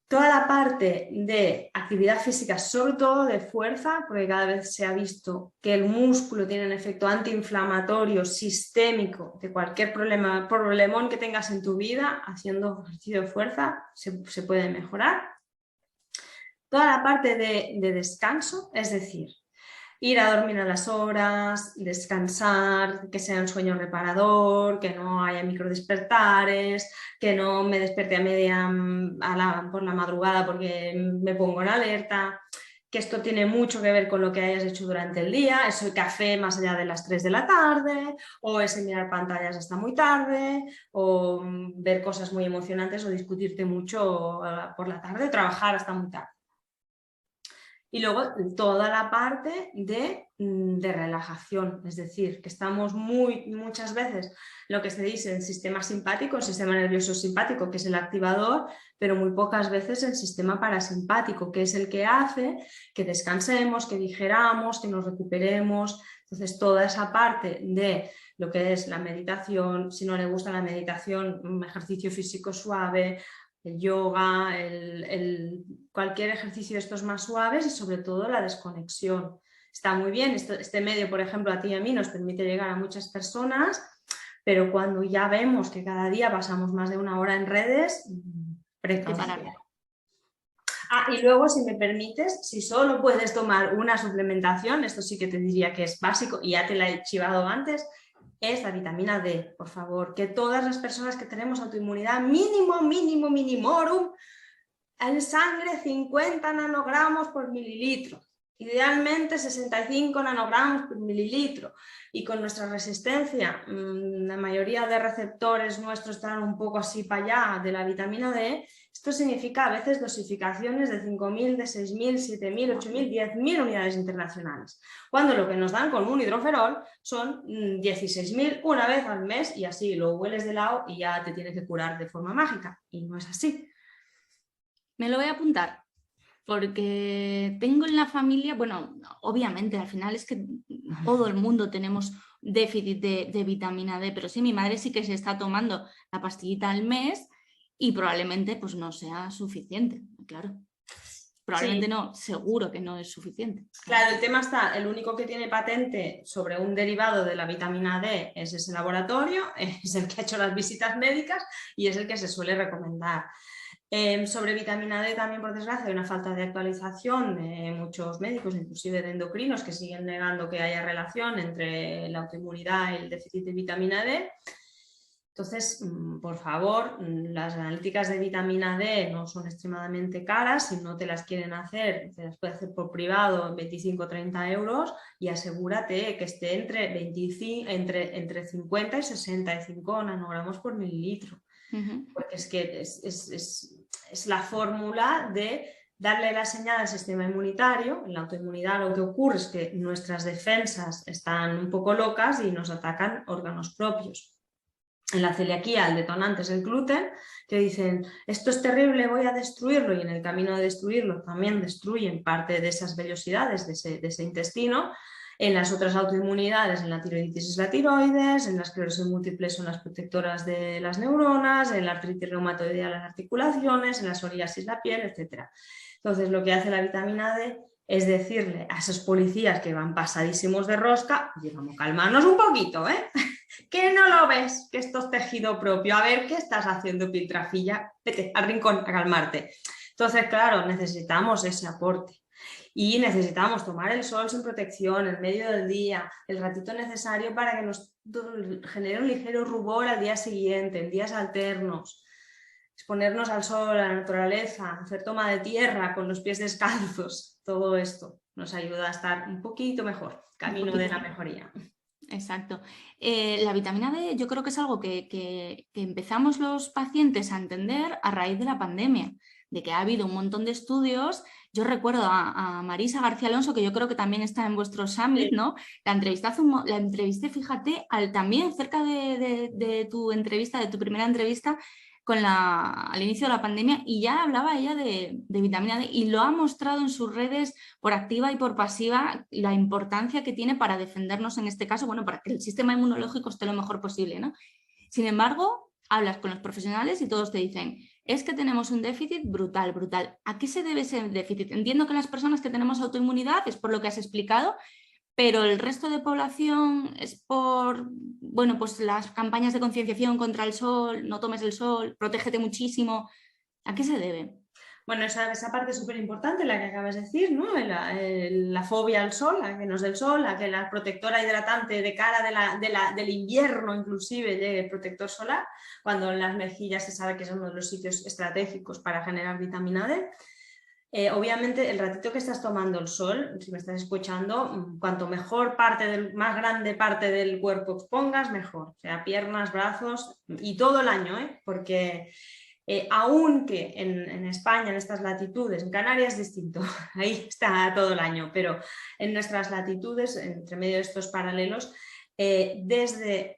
Toda la parte de actividad física, sobre todo de fuerza, porque cada vez se ha visto que el músculo tiene un efecto antiinflamatorio sistémico de cualquier problemón que tengas en tu vida, haciendo ejercicio de fuerza se puede mejorar. Toda la parte de descanso, es decir, ir a dormir a las horas, descansar, que sea un sueño reparador, que no haya microdespertares, que no me despierte por la madrugada porque me pongo en alerta, que esto tiene mucho que ver con lo que hayas hecho durante el día, eso el café más allá de las 3 de la tarde, o ese mirar pantallas hasta muy tarde, o ver cosas muy emocionantes o discutirte mucho por la tarde, o trabajar hasta muy tarde. Y luego toda la parte de relajación, es decir, que estamos muchas veces, lo que se dice, el sistema simpático, el sistema nervioso simpático, que es el activador, pero muy pocas veces el sistema parasimpático, que es el que hace que descansemos, que digeramos, que nos recuperemos. Entonces, toda esa parte de lo que es la meditación, si no le gusta la meditación, un ejercicio físico suave, el yoga, cualquier ejercicio de estos más suaves y sobre todo la desconexión. Está muy bien, este medio, por ejemplo, a ti y a mí nos permite llegar a muchas personas, pero cuando ya vemos que cada día pasamos más de 1 hora en redes, precaución. Y luego, si me permites, si solo puedes tomar una suplementación, esto sí que te diría que es básico y ya te la he chivado antes, es la vitamina D, por favor, que todas las personas que tenemos autoinmunidad, minimorum, en sangre 50 nanogramos por mililitro, idealmente 65 nanogramos por mililitro, y con nuestra resistencia, la mayoría de receptores nuestros están un poco así para allá de la vitamina D. Esto significa a veces dosificaciones de 5.000, de 6.000, 7.000, 8.000, 10.000 unidades internacionales, cuando lo que nos dan con un hidroferol son 16.000 una vez al mes, y así lo hueles de lado y ya te tienes que curar de forma mágica, y no es así. Me lo voy a apuntar, porque tengo en la familia, bueno, obviamente al final es que todo el mundo tenemos déficit de vitamina D, pero sí, mi madre sí que se está tomando la pastillita al mes y probablemente pues no sea suficiente, claro. Probablemente sí. No, seguro que no es suficiente. Claro, el tema está, el único que tiene patente sobre un derivado de la vitamina D es ese laboratorio, es el que ha hecho las visitas médicas y es el que se suele recomendar. Sobre vitamina D también, por desgracia, hay una falta de actualización de muchos médicos, inclusive de endocrinos, que siguen negando que haya relación entre la autoinmunidad y el déficit de vitamina D. Entonces, por favor, las analíticas de vitamina D no son extremadamente caras. Si no te las quieren hacer, te las puedes hacer por privado en 25 o 30 euros, y asegúrate que esté entre 50 y 65 nanogramos por mililitro. Porque es que es la fórmula de darle la señal al sistema inmunitario. En la autoinmunidad lo que ocurre es que nuestras defensas están un poco locas y nos atacan órganos propios. En la celiaquía el detonante es el gluten, que dicen esto es terrible, voy a destruirlo, y en el camino de destruirlo también destruyen parte de esas vellosidades de ese intestino. En las otras autoinmunidades, en la tiroiditis es la tiroides, en la esclerosis múltiple son las protectoras de las neuronas, en la artritis reumatoidea las articulaciones, en la psoriasis la piel, etc. Entonces, lo que hace la vitamina D es decirle a esos policías que van pasadísimos de rosca, oye, vamos a calmarnos un poquito, ¿eh? Que no lo ves, que esto es tejido propio, a ver qué estás haciendo, piltrafilla, vete al rincón a calmarte. Entonces, claro, necesitamos ese aporte. Y necesitamos tomar el sol sin protección, en medio del día, el ratito necesario para que nos genere un ligero rubor al día siguiente, en días alternos. Exponernos al sol, a la naturaleza, hacer toma de tierra con los pies descalzos. Todo esto nos ayuda a estar un poquito mejor, camino de la mejoría. Exacto. La vitamina D yo creo que es algo que empezamos los pacientes a entender a raíz de la pandemia. de que ha habido un montón de estudios. Yo recuerdo a Marisa García Alonso, que yo creo que también está en vuestro summit, ¿no? La entrevisté, fíjate, también cerca de tu entrevista, de tu primera entrevista, al inicio de la pandemia, y ya hablaba ella de vitamina D y lo ha mostrado en sus redes por activa y por pasiva la importancia que tiene para defendernos en este caso, bueno, para que el sistema inmunológico esté lo mejor posible, ¿no? Sin embargo, hablas con los profesionales y todos te dicen, es que tenemos un déficit brutal, brutal. ¿A qué se debe ese déficit? Entiendo que las personas que tenemos autoinmunidad es por lo que has explicado, pero el resto de población es por, bueno, pues las campañas de concienciación contra el sol, no tomes el sol, protégete muchísimo. ¿A qué se debe? Bueno, esa parte es súper importante, la que acabas de decir, ¿no? La fobia al sol, a que nos dé el sol, a que la protectora hidratante de cara del invierno inclusive llegue el protector solar, cuando en las mejillas se sabe que es uno de los sitios estratégicos para generar vitamina D. Obviamente el ratito que estás tomando el sol, si me estás escuchando, cuanto mejor más grande parte del cuerpo expongas, mejor, o sea, piernas, brazos y todo el año, porque aunque en España, en estas latitudes, en Canarias es distinto, ahí está todo el año, pero en nuestras latitudes, entre medio de estos paralelos, desde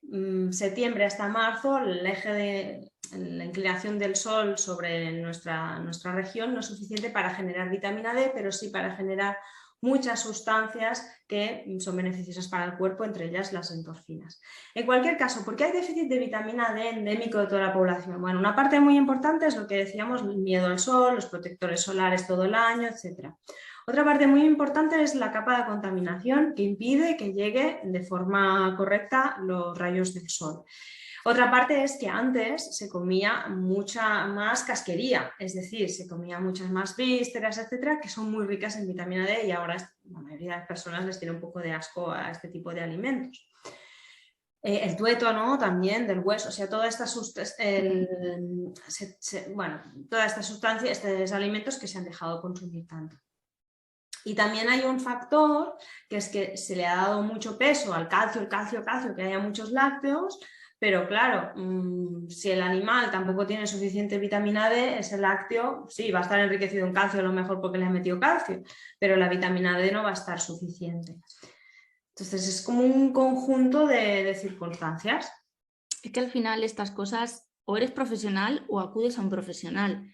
septiembre hasta marzo, el eje de la inclinación del sol sobre nuestra región no es suficiente para generar vitamina D, pero sí para generar muchas sustancias que son beneficiosas para el cuerpo, entre ellas las endorfinas. En cualquier caso, ¿por qué hay déficit de vitamina D endémico de toda la población? Bueno, una parte muy importante es lo que decíamos, el miedo al sol, los protectores solares todo el año, etc. Otra parte muy importante es la capa de contaminación que impide que llegue de forma correcta los rayos del sol. Otra parte es que antes se comía mucha más casquería, es decir, se comía muchas más vísceras, etcétera, que son muy ricas en vitamina D y ahora la mayoría de las personas les tiene un poco de asco a este tipo de alimentos. El tuétano también, del hueso, o sea, todas estas sustancias, estos alimentos que se han dejado de consumir tanto. Y también hay un factor que es que se le ha dado mucho peso al calcio, que haya muchos lácteos, pero claro, si el animal tampoco tiene suficiente vitamina D, ese lácteo sí va a estar enriquecido en calcio a lo mejor porque le ha metido calcio, pero la vitamina D no va a estar suficiente. Entonces es como un conjunto de circunstancias. Es que al final estas cosas o eres profesional o acudes a un profesional.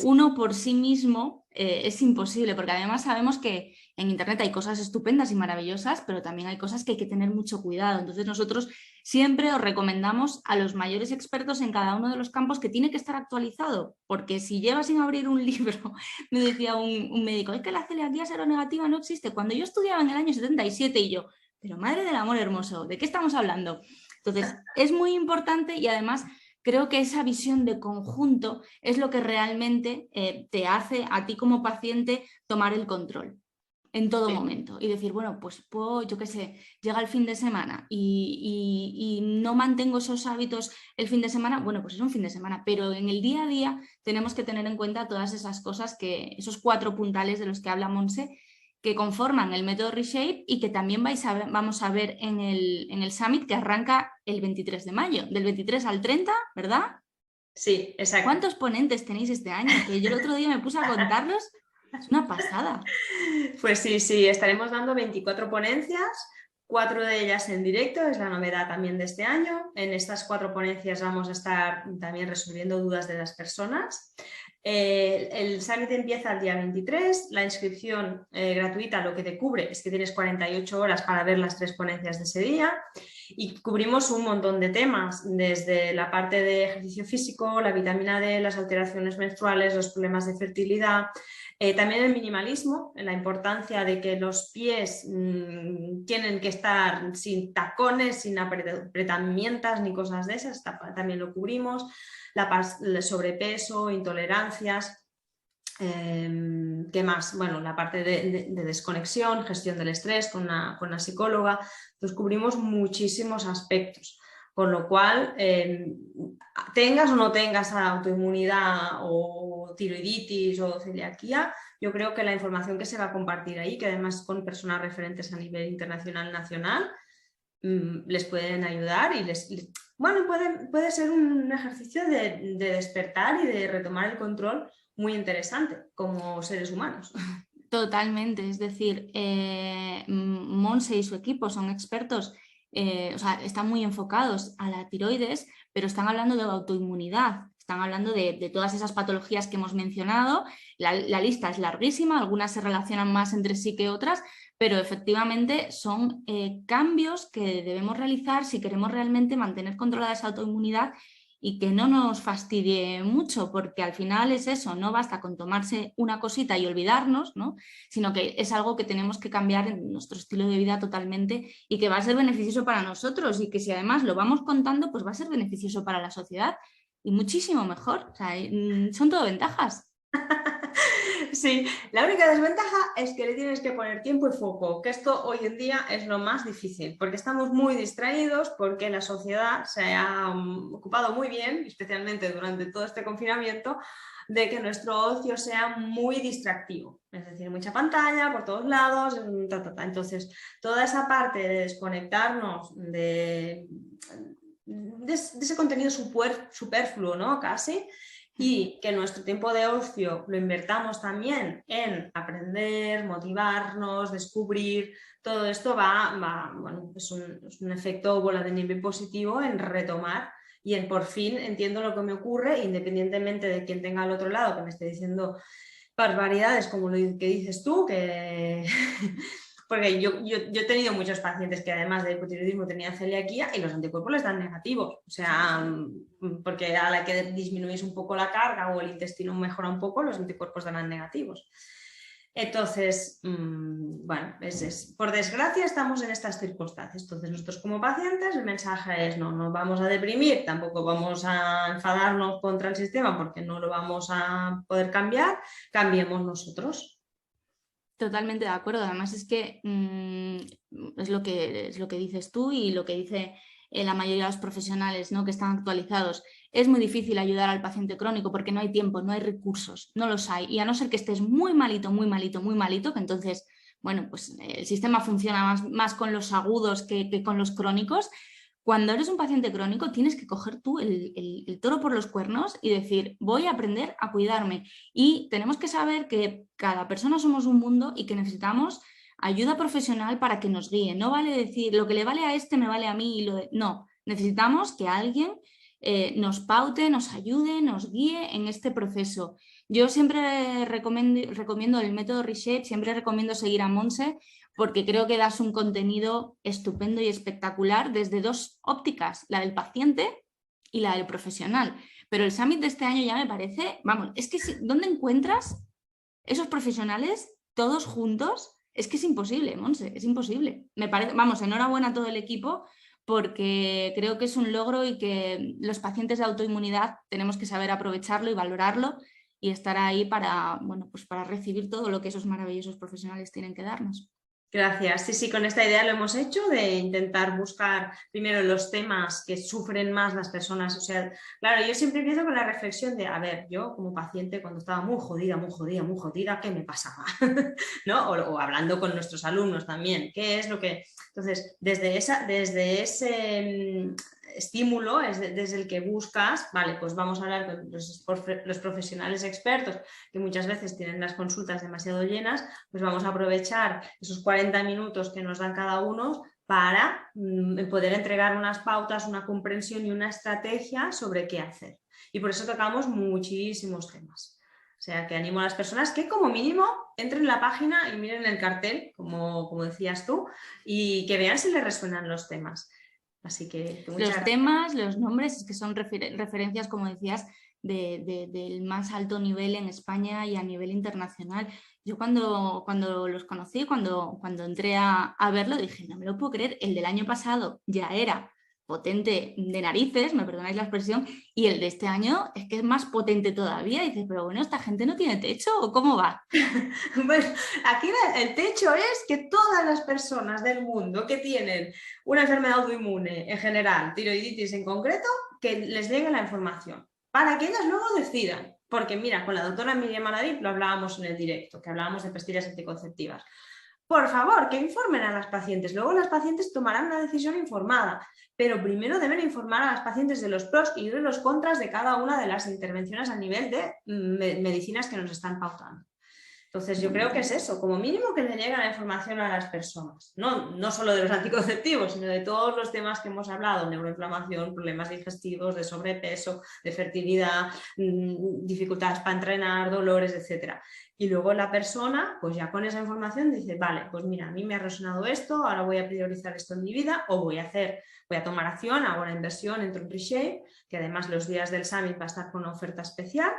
Uno por sí mismo es imposible, porque además sabemos que en Internet hay cosas estupendas y maravillosas, pero también hay cosas que hay que tener mucho cuidado. Entonces nosotros siempre os recomendamos a los mayores expertos en cada uno de los campos que tiene que estar actualizado, porque si llevas sin abrir un libro, me decía un médico, es que la celiaquía seronegativa no existe. Cuando yo estudiaba en el año 77 y yo, pero madre del amor hermoso, ¿de qué estamos hablando? Entonces es muy importante y además creo que esa visión de conjunto es lo que realmente te hace a ti como paciente tomar el control en todo momento y decir, bueno, pues puedo, yo qué sé, llega el fin de semana y no mantengo esos hábitos el fin de semana, bueno, pues es un fin de semana, pero en el día a día tenemos que tener en cuenta todas esas cosas, esos 4 puntales de los que habla Monse, que conforman el método Reshape y que también vamos a ver en el Summit que arranca el 23 de mayo, del 23 al 30, ¿verdad? Sí, exacto. ¿Cuántos ponentes tenéis este año? Que yo el otro día me puse a contarlos, es una pasada. Pues sí, estaremos dando 24 ponencias, 4 de ellas en directo, es la novedad también de este año. En estas 4 ponencias vamos a estar también resolviendo dudas de las personas. El Summit empieza el día 23, la inscripción gratuita lo que te cubre es que tienes 48 horas para ver las 3 ponencias de ese día y cubrimos un montón de temas, desde la parte de ejercicio físico, la vitamina D, las alteraciones menstruales, los problemas de fertilidad, también el minimalismo, la importancia de que los pies tienen que estar sin tacones, sin apretamientas ni cosas de esas, también lo cubrimos. El sobrepeso, intolerancias, ¿qué más? Bueno, la parte de desconexión, gestión del estrés con una psicóloga. Entonces cubrimos muchísimos aspectos, con lo cual tengas o no tengas autoinmunidad o tiroiditis o celiaquía, yo creo que la información que se va a compartir ahí, que además con personas referentes a nivel internacional y nacional, les pueden ayudar y bueno, puede ser un ejercicio de despertar y de retomar el control muy interesante como seres humanos. Totalmente, es decir, Monse y su equipo son expertos, o sea, están muy enfocados a la tiroides, pero están hablando de autoinmunidad, están hablando de todas esas patologías que hemos mencionado. La lista es larguísima, algunas se relacionan más entre sí que otras, pero efectivamente son cambios que debemos realizar si queremos realmente mantener controlada esa autoinmunidad y que no nos fastidie mucho, porque al final es eso, no basta con tomarse una cosita y olvidarnos, ¿no? Sino que es algo que tenemos que cambiar en nuestro estilo de vida totalmente y que va a ser beneficioso para nosotros y que si además lo vamos contando, pues va a ser beneficioso para la sociedad y muchísimo mejor. O sea, son todo ventajas. Sí, la única desventaja es que le tienes que poner tiempo y foco, que esto hoy en día es lo más difícil, porque estamos muy distraídos, porque la sociedad se ha ocupado muy bien, especialmente durante todo este confinamiento, de que nuestro ocio sea muy distractivo, es decir, mucha pantalla por todos lados, Entonces, toda esa parte de desconectarnos de ese contenido superfluo, ¿no? Casi, y que nuestro tiempo de ocio lo invertamos también en aprender, motivarnos, descubrir, todo esto bueno, es un efecto bola de nieve positivo en retomar y en por fin entiendo lo que me ocurre, independientemente de quien tenga al otro lado que me esté diciendo barbaridades como lo que dices tú, que... Porque yo he tenido muchos pacientes que además de hipotiroidismo tenían celiaquía y los anticuerpos les dan negativos. O sea, porque a la que disminuís un poco la carga o el intestino mejora un poco, los anticuerpos dan negativos. Entonces, bueno, por desgracia estamos en estas circunstancias. Entonces, nosotros como pacientes, el mensaje es no nos vamos a deprimir, tampoco vamos a enfadarnos contra el sistema porque no lo vamos a poder cambiar, cambiemos nosotros. Totalmente de acuerdo. Además es que es lo que dices tú y lo que dice la mayoría de los profesionales, ¿no? Que están actualizados. Es muy difícil ayudar al paciente crónico porque no hay tiempo, no hay recursos, no los hay. Y a no ser que estés muy malito, muy malito, muy malito, que entonces, bueno, pues el sistema funciona más con los agudos que con los crónicos. Cuando eres un paciente crónico tienes que coger tú el toro por los cuernos y decir, voy a aprender a cuidarme. Y tenemos que saber que cada persona somos un mundo y que necesitamos ayuda profesional para que nos guíe. No vale decir, lo que le vale a este me vale a mí. No, necesitamos que alguien nos paute, nos ayude, nos guíe en este proceso. Yo siempre recomiendo el método Reshape, siempre recomiendo seguir a Monse, porque creo que das un contenido estupendo y espectacular desde dos ópticas, la del paciente y la del profesional. Pero el Summit de este año ya me parece, vamos, es que ¿dónde encuentras esos profesionales todos juntos? Es que es imposible, Monse, es imposible. Me parece, vamos, enhorabuena a todo el equipo porque creo que es un logro y que los pacientes de autoinmunidad tenemos que saber aprovecharlo y valorarlo y estar ahí para, bueno, pues para recibir todo lo que esos maravillosos profesionales tienen que darnos. Gracias. Sí, con esta idea lo hemos hecho de intentar buscar primero los temas que sufren más las personas. O sea, claro, yo siempre empiezo con la reflexión de, a ver, yo como paciente cuando estaba muy jodida, ¿qué me pasaba? ¿No? O hablando con nuestros alumnos también, ¿qué es lo que...? Entonces, desde ese estímulo es desde el que buscas, vale, pues vamos a hablar con los profesionales expertos que muchas veces tienen las consultas demasiado llenas, pues vamos a aprovechar esos 40 minutos que nos dan cada uno para poder entregar unas pautas, una comprensión y una estrategia sobre qué hacer. Y por eso tocamos muchísimos temas. O sea, que animo a las personas que como mínimo entren en la página y miren el cartel, como decías tú, y que vean si les resuenan los temas. Así que los temas, los nombres, es que son referencias, como decías, del más alto nivel en España y a nivel internacional. Yo cuando los conocí, cuando entré a verlo, dije, no me lo puedo creer, el del año pasado ya era potente de narices, me perdonáis la expresión, y el de este año es que es más potente todavía. Y dices, pero bueno, ¿esta gente no tiene techo o cómo va? Bueno, aquí el techo es que todas las personas del mundo que tienen una enfermedad autoinmune en general, tiroiditis en concreto, que les llegue la información para que ellas luego decidan. Porque mira, con la doctora Miriam Aladip lo hablábamos en el directo, que hablábamos de pastillas anticonceptivas. por favor, que informen a las pacientes. Luego las pacientes tomarán una decisión informada, pero primero deben informar a las pacientes de los pros y de los contras de cada una de las intervenciones a nivel de medicinas que nos están pautando. Entonces yo creo que es eso, como mínimo que le llegue la información a las personas, no solo de los anticonceptivos, sino de todos los temas que hemos hablado, neuroinflamación, problemas digestivos, de sobrepeso, de fertilidad, dificultades para entrenar, dolores, etc. Y luego la persona, pues ya con esa información dice, vale, pues mira, a mí me ha resonado esto, ahora voy a priorizar esto en mi vida o voy a tomar acción, hago una inversión, entro en Reshape, que además los días del Summit va a estar con una oferta especial.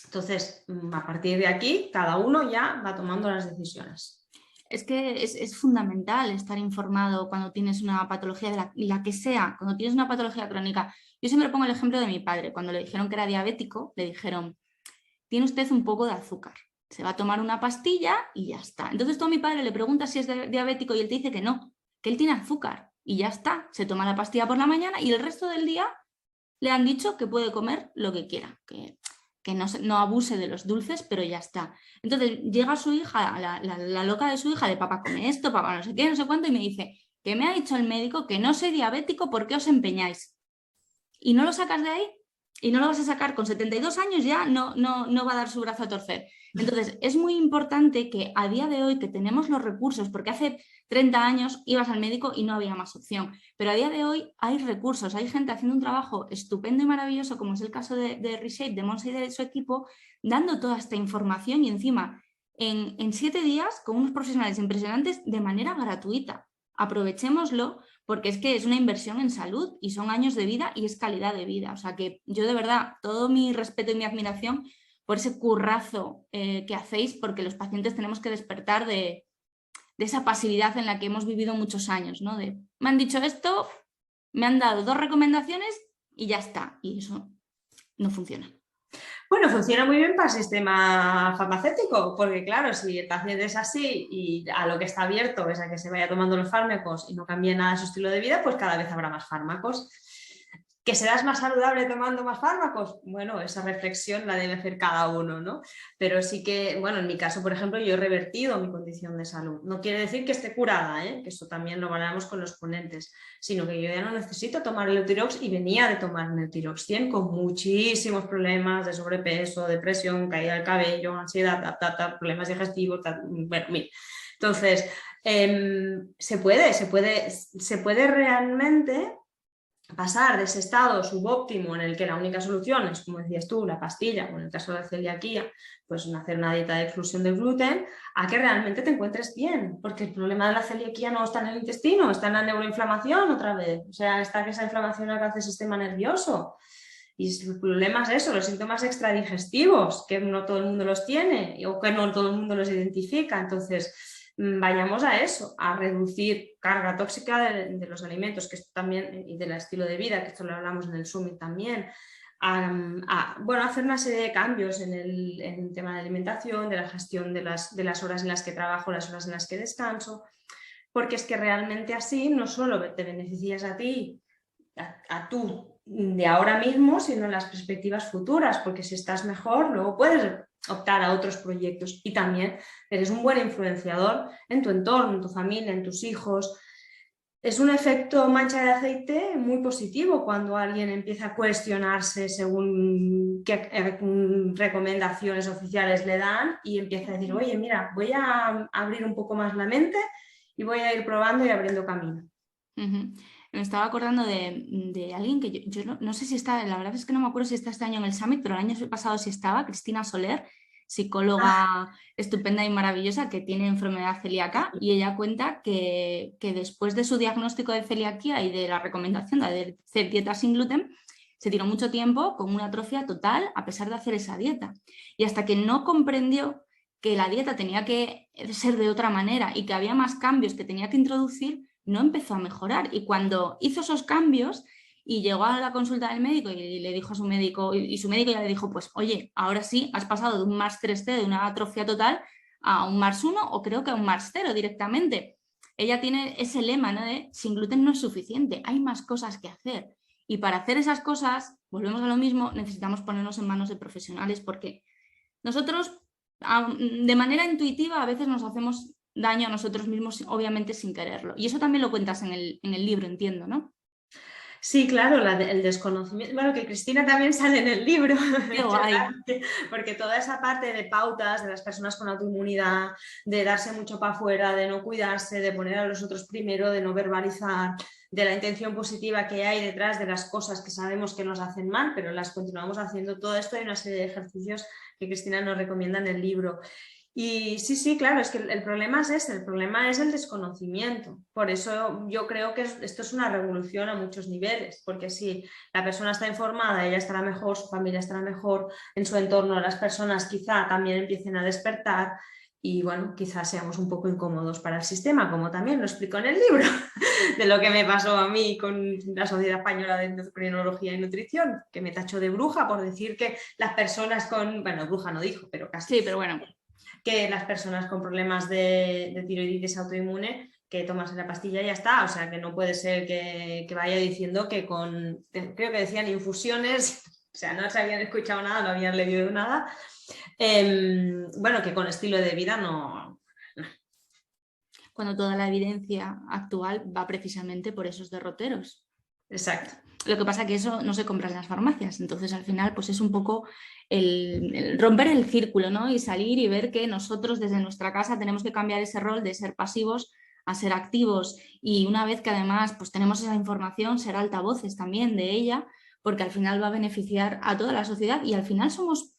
Entonces, a partir de aquí, cada uno ya va tomando las decisiones. Es que es fundamental estar informado cuando tienes una patología, de la que sea, cuando tienes una patología crónica. Yo siempre pongo el ejemplo de mi padre. Cuando le dijeron que era diabético, le dijeron, tiene usted un poco de azúcar, se va a tomar una pastilla y ya está. Entonces tú a mi padre le preguntas si es diabético y él te dice que no, que él tiene azúcar y ya está. Se toma la pastilla por la mañana y el resto del día le han dicho que puede comer lo que quiera, que no abuse de los dulces, pero ya está. Entonces llega su hija, la loca de su hija, de papá come esto, papá no sé qué, no sé cuánto, y me dice que me ha dicho el médico que no soy diabético, ¿por qué os empeñáis? Y no lo sacas de ahí, y no lo vas a sacar con 72 años, ya no va a dar su brazo a torcer. Entonces es muy importante que a día de hoy, que tenemos los recursos, porque hace 30 años ibas al médico y no había más opción, pero a día de hoy hay recursos, hay gente haciendo un trabajo estupendo y maravilloso, como es el caso de Reshape, de Montse y de su equipo, dando toda esta información y encima en 7 días con unos profesionales impresionantes de manera gratuita. Aprovechémoslo, porque es que es una inversión en salud y son años de vida y es calidad de vida. O sea que yo de verdad, todo mi respeto y mi admiración por ese currazo que hacéis, porque los pacientes tenemos que despertar de esa pasividad en la que hemos vivido muchos años, ¿no? De, me han dicho esto, me han dado 2 recomendaciones y ya está. Y eso no funciona. Bueno, funciona muy bien para el sistema farmacéutico, porque claro, si el paciente es así y a lo que está abierto es a que se vaya tomando los fármacos y no cambie nada su estilo de vida, pues cada vez habrá más fármacos. ¿Que serás más saludable tomando más fármacos? Bueno, esa reflexión la debe hacer cada uno, ¿no? Pero sí que, bueno, en mi caso, por ejemplo, yo he revertido mi condición de salud. No quiere decir que esté curada, que eso también lo valoramos con los ponentes, sino que yo ya no necesito tomar el Eutirox y venía de tomar un Eutirox 100 con muchísimos problemas de sobrepeso, depresión, caída del cabello, ansiedad, problemas digestivos, bueno, mira. Entonces, se puede realmente pasar de ese estado subóptimo en el que la única solución es, como decías tú, la pastilla, o en el caso de la celiaquía, pues hacer una dieta de exclusión de gluten, a que realmente te encuentres bien, porque el problema de la celiaquía no está en el intestino, está en la neuroinflamación otra vez, o sea, está que esa inflamación alcance el sistema nervioso. Y el problema es eso, los síntomas extradigestivos, que no todo el mundo los tiene o que no todo el mundo los identifica. Entonces, vayamos a eso, a reducir carga tóxica de los alimentos, que esto también, y del estilo de vida, que esto lo hablamos en el Summit también, bueno, hacer una serie de cambios en el tema de alimentación, de la gestión de las horas en las que trabajo, las horas en las que descanso, porque es que realmente así no solo te beneficias a ti, a tú de ahora mismo, sino en las perspectivas futuras, porque si estás mejor, luego puedes optar a otros proyectos y también eres un buen influenciador en tu entorno, en tu familia, en tus hijos. Es un efecto mancha de aceite muy positivo cuando alguien empieza a cuestionarse según qué recomendaciones oficiales le dan y empieza a decir, oye, mira, voy a abrir un poco más la mente y voy a ir probando y abriendo camino. Me estaba acordando de alguien que yo no sé si está, la verdad es que no me acuerdo si está este año en el Summit, pero el año pasado sí estaba, Cristina Soler, psicóloga estupenda y maravillosa que tiene enfermedad celíaca, y ella cuenta que después de su diagnóstico de celiaquía y de la recomendación de hacer dieta sin gluten, se tiró mucho tiempo con una atrofia total a pesar de hacer esa dieta. Y hasta que no comprendió que la dieta tenía que ser de otra manera y que había más cambios que tenía que introducir, no empezó a mejorar. Y cuando hizo esos cambios y llegó a la consulta del médico y le dijo a su médico, y su médico ya le dijo, pues oye, ahora sí, has pasado de un Mars 3T, de una atrofia total, a un Mars 1 o creo que a un Mars 0 directamente. Ella tiene ese lema, ¿no? De sin gluten no es suficiente, hay más cosas que hacer. Y para hacer esas cosas, volvemos a lo mismo, necesitamos ponernos en manos de profesionales, porque nosotros de manera intuitiva a veces nos hacemos daño a nosotros mismos, obviamente sin quererlo. Y eso también lo cuentas en el libro, entiendo, ¿no? Sí, claro, el desconocimiento, bueno, que Cristina también sale en el libro, Qué guay. porque toda esa parte de pautas de las personas con autoinmunidad, de darse mucho para afuera, de no cuidarse, de poner a los otros primero, de no verbalizar, de la intención positiva que hay detrás de las cosas que sabemos que nos hacen mal, pero las continuamos haciendo. Todo esto hay una serie de ejercicios que Cristina nos recomienda en el libro. Y sí, claro, es que el problema es ese, el problema es el desconocimiento. Por eso yo creo que esto es una revolución a muchos niveles, porque si la persona está informada, ella estará mejor, su familia estará mejor, en su entorno las personas quizá también empiecen a despertar y bueno, quizás seamos un poco incómodos para el sistema, como también lo explico en el libro, de lo que me pasó a mí con la Sociedad Española de Endocrinología y Nutrición, que me tachó de bruja por decir que las personas con, bueno, bruja no dijo, pero casi. Sí, pero bueno. Que las personas con problemas de tiroiditis autoinmune, que tomas la pastilla y ya está. O sea, que no puede ser que vaya diciendo que creo que decían infusiones, o sea, no se habían escuchado nada, no habían leído nada. Bueno, que con estilo de vida no. Cuando toda la evidencia actual va precisamente por esos derroteros. Exacto. Lo que pasa es que eso no se compra en las farmacias, entonces al final pues es un poco el romper el círculo, ¿no? Y salir y ver que nosotros desde nuestra casa tenemos que cambiar ese rol de ser pasivos a ser activos, y una vez que además pues tenemos esa información, ser altavoces también de ella, porque al final va a beneficiar a toda la sociedad y al final somos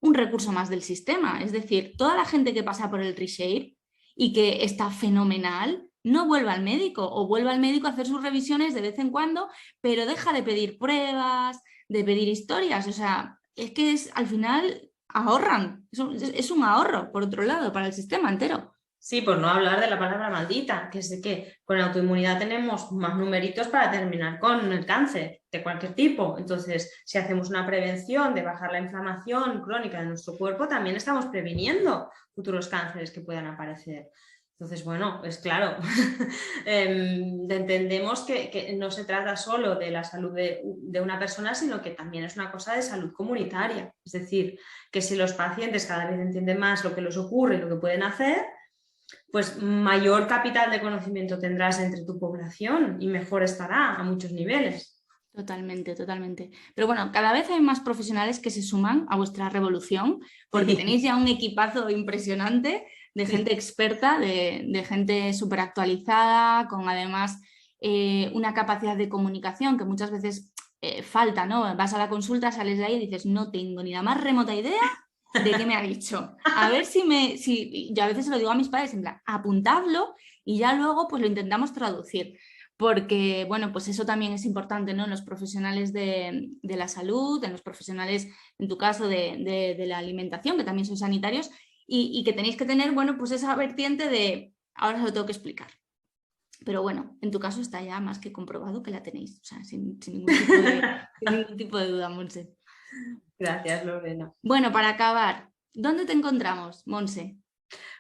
un recurso más del sistema. Es decir, toda la gente que pasa por el Reshape y que está fenomenal, no vuelva al médico o vuelva al médico a hacer sus revisiones de vez en cuando, pero deja de pedir pruebas, de pedir historias. O sea, es que al final ahorran, es un ahorro, por otro lado, para el sistema entero. Sí, por no hablar de la palabra maldita, que es de que con la autoinmunidad tenemos más numeritos para terminar con el cáncer de cualquier tipo. Entonces, si hacemos una prevención de bajar la inflamación crónica de nuestro cuerpo, también estamos previniendo futuros cánceres que puedan aparecer. Entonces, bueno, es claro, entendemos que no se trata solo de la salud de una persona, sino que también es una cosa de salud comunitaria. Es decir, que si los pacientes cada vez entienden más lo que les ocurre y lo que pueden hacer, pues mayor capital de conocimiento tendrás entre tu población y mejor estará a muchos niveles. Totalmente, totalmente. Pero bueno, cada vez hay más profesionales que se suman a vuestra revolución, porque tenéis ya un equipazo impresionante de gente experta, de gente súper actualizada, con además una capacidad de comunicación que muchas veces falta, ¿no? Vas a la consulta, sales de ahí y dices, no tengo ni la más remota idea de qué me ha dicho. A ver si yo a veces se lo digo a mis padres, en plan, apuntadlo y ya luego pues lo intentamos traducir. Porque, bueno, pues eso también es importante, ¿no? En los profesionales de la salud, en los profesionales, en tu caso, de la alimentación, que también son sanitarios, y que tenéis que tener, bueno, pues esa vertiente de, ahora se lo tengo que explicar. Pero bueno, en tu caso está ya más que comprobado que la tenéis, o sea, sin ningún tipo de duda, Monse. Gracias, Lorena. Bueno, para acabar, ¿dónde te encontramos, Monse?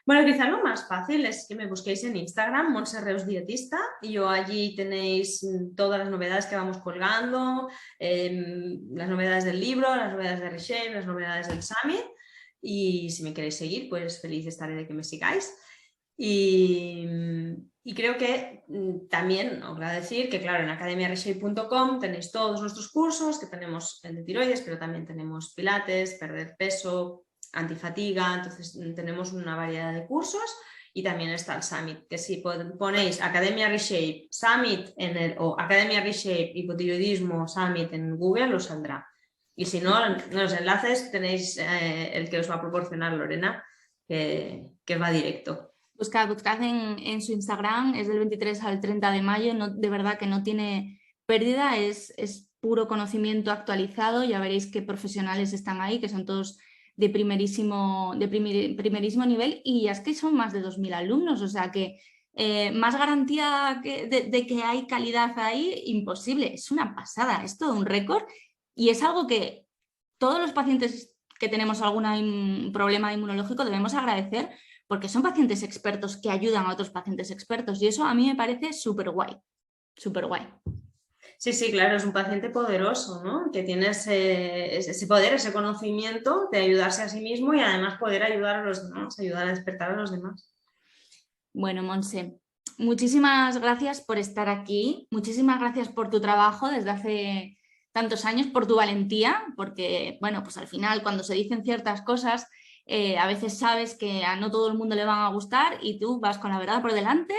Bueno, quizá lo más fácil es que me busquéis en Instagram, Montse Reus Dietista, y yo allí tenéis todas las novedades que vamos colgando, las novedades del libro, las novedades de Reshape, las novedades del Summit, y si me queréis seguir, pues feliz estaré de que me sigáis. Y creo que también os voy a decir que, claro, en academiareshape.com tenéis todos nuestros cursos, que tenemos el de tiroides, pero también tenemos pilates, perder peso, antifatiga, entonces tenemos una variedad de cursos, y también está el Summit, que si ponéis Academia Reshape Summit o Academia Reshape Hipotiroidismo Summit en Google, os saldrá. Y si no, en los enlaces tenéis el que os va a proporcionar Lorena, que va directo. Buscad en su Instagram, es del 23 al 30 de mayo, no, de verdad que no tiene pérdida, es puro conocimiento actualizado, ya veréis qué profesionales están ahí, que son todos de primerísimo nivel, y ya es que son más de 2.000 alumnos, o sea que más garantía de que hay calidad ahí, imposible, es una pasada, es todo un récord, y es algo que todos los pacientes que tenemos algún problema inmunológico debemos agradecer, porque son pacientes expertos que ayudan a otros pacientes expertos, y eso a mí me parece súper guay, súper guay. Sí, claro, es un paciente poderoso, ¿no? Que tiene ese poder, ese conocimiento de ayudarse a sí mismo y además poder ayudar a los demás, ayudar a despertar a los demás. Bueno, Monse, muchísimas gracias por estar aquí, muchísimas gracias por tu trabajo desde hace tantos años, por tu valentía, porque, bueno, pues al final cuando se dicen ciertas cosas, a veces sabes que a no todo el mundo le van a gustar y tú vas con la verdad por delante,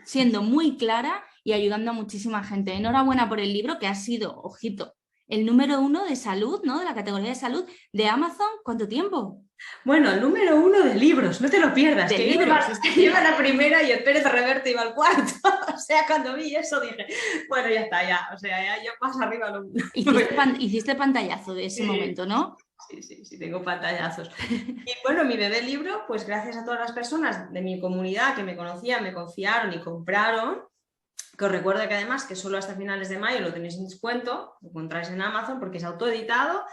siendo muy clara y ayudando a muchísima gente. Enhorabuena por el libro que ha sido, ojito, el número 1 de salud, ¿no? De la categoría de salud de Amazon. ¿Cuánto tiempo? Bueno, el número 1 de libros, no te lo pierdas. De que libros. Iba la primera y el Pérez Reverte iba al cuarto. O sea, cuando vi eso dije, bueno, ya está, ya. O sea, ya más arriba lo... Hiciste pantallazo de ese momento, ¿no? Sí, tengo pantallazos. Y bueno, mi bebé libro, pues gracias a todas las personas de mi comunidad que me conocían, me confiaron y compraron, que os recuerdo que además que solo hasta finales de mayo lo tenéis en descuento, lo encontráis en Amazon porque es autoeditado.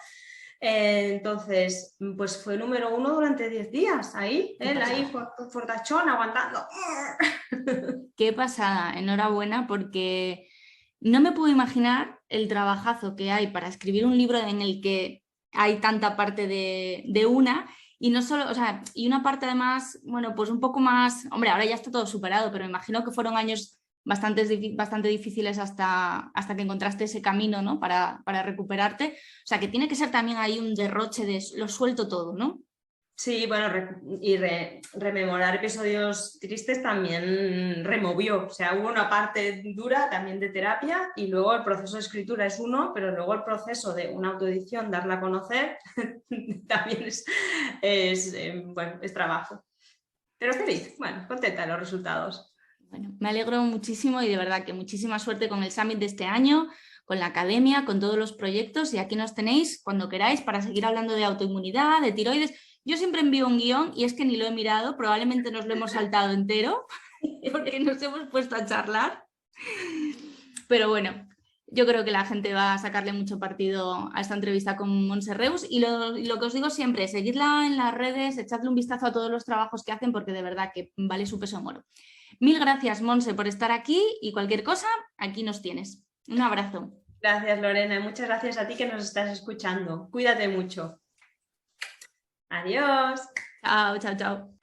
Entonces, pues fue número 1 durante 10 días, ahí, ahí fortachón, aguantando. Qué pasada, enhorabuena, porque no me puedo imaginar el trabajazo que hay para escribir un libro en el que hay tanta parte de una, y no solo, o sea, y una parte además, bueno, pues un poco más, hombre, ahora ya está todo superado, pero me imagino que fueron años bastante difíciles hasta que encontraste ese camino, ¿no? Para recuperarte. O sea, que tiene que ser también ahí un derroche de lo suelto todo, ¿no? Sí, bueno, rememorar episodios tristes también removió. O sea, hubo una parte dura también de terapia y luego el proceso de escritura es uno, pero luego el proceso de una autoedición, darla a conocer, también es trabajo. Pero feliz, bueno, contenta de los resultados. Bueno, me alegro muchísimo y de verdad que muchísima suerte con el Summit de este año, con la academia, con todos los proyectos, y aquí nos tenéis cuando queráis para seguir hablando de autoinmunidad, de tiroides. Yo siempre envío un guión y es que ni lo he mirado, probablemente nos lo hemos saltado entero porque nos hemos puesto a charlar. Pero bueno, yo creo que la gente va a sacarle mucho partido a esta entrevista con Montse Reus, y lo que os digo siempre, seguidla en las redes, echadle un vistazo a todos los trabajos que hacen porque de verdad que vale su peso en oro. Mil gracias, Monse, por estar aquí, y cualquier cosa, aquí nos tienes. Un abrazo. Gracias, Lorena, y muchas gracias a ti que nos estás escuchando. Cuídate mucho. Adiós. Chao.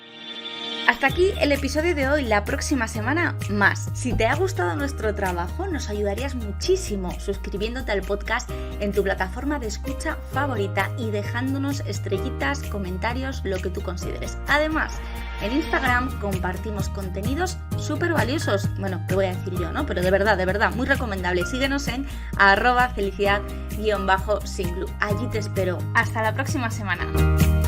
Hasta aquí el episodio de hoy. La próxima semana más. Si te ha gustado nuestro trabajo, nos ayudarías muchísimo suscribiéndote al podcast en tu plataforma de escucha favorita y dejándonos estrellitas, comentarios, lo que tú consideres. Además, en Instagram compartimos contenidos súper valiosos. Bueno, te voy a decir yo, ¿no? Pero de verdad, muy recomendable. Síguenos en @felicidad_singlu. Allí te espero. Hasta la próxima semana.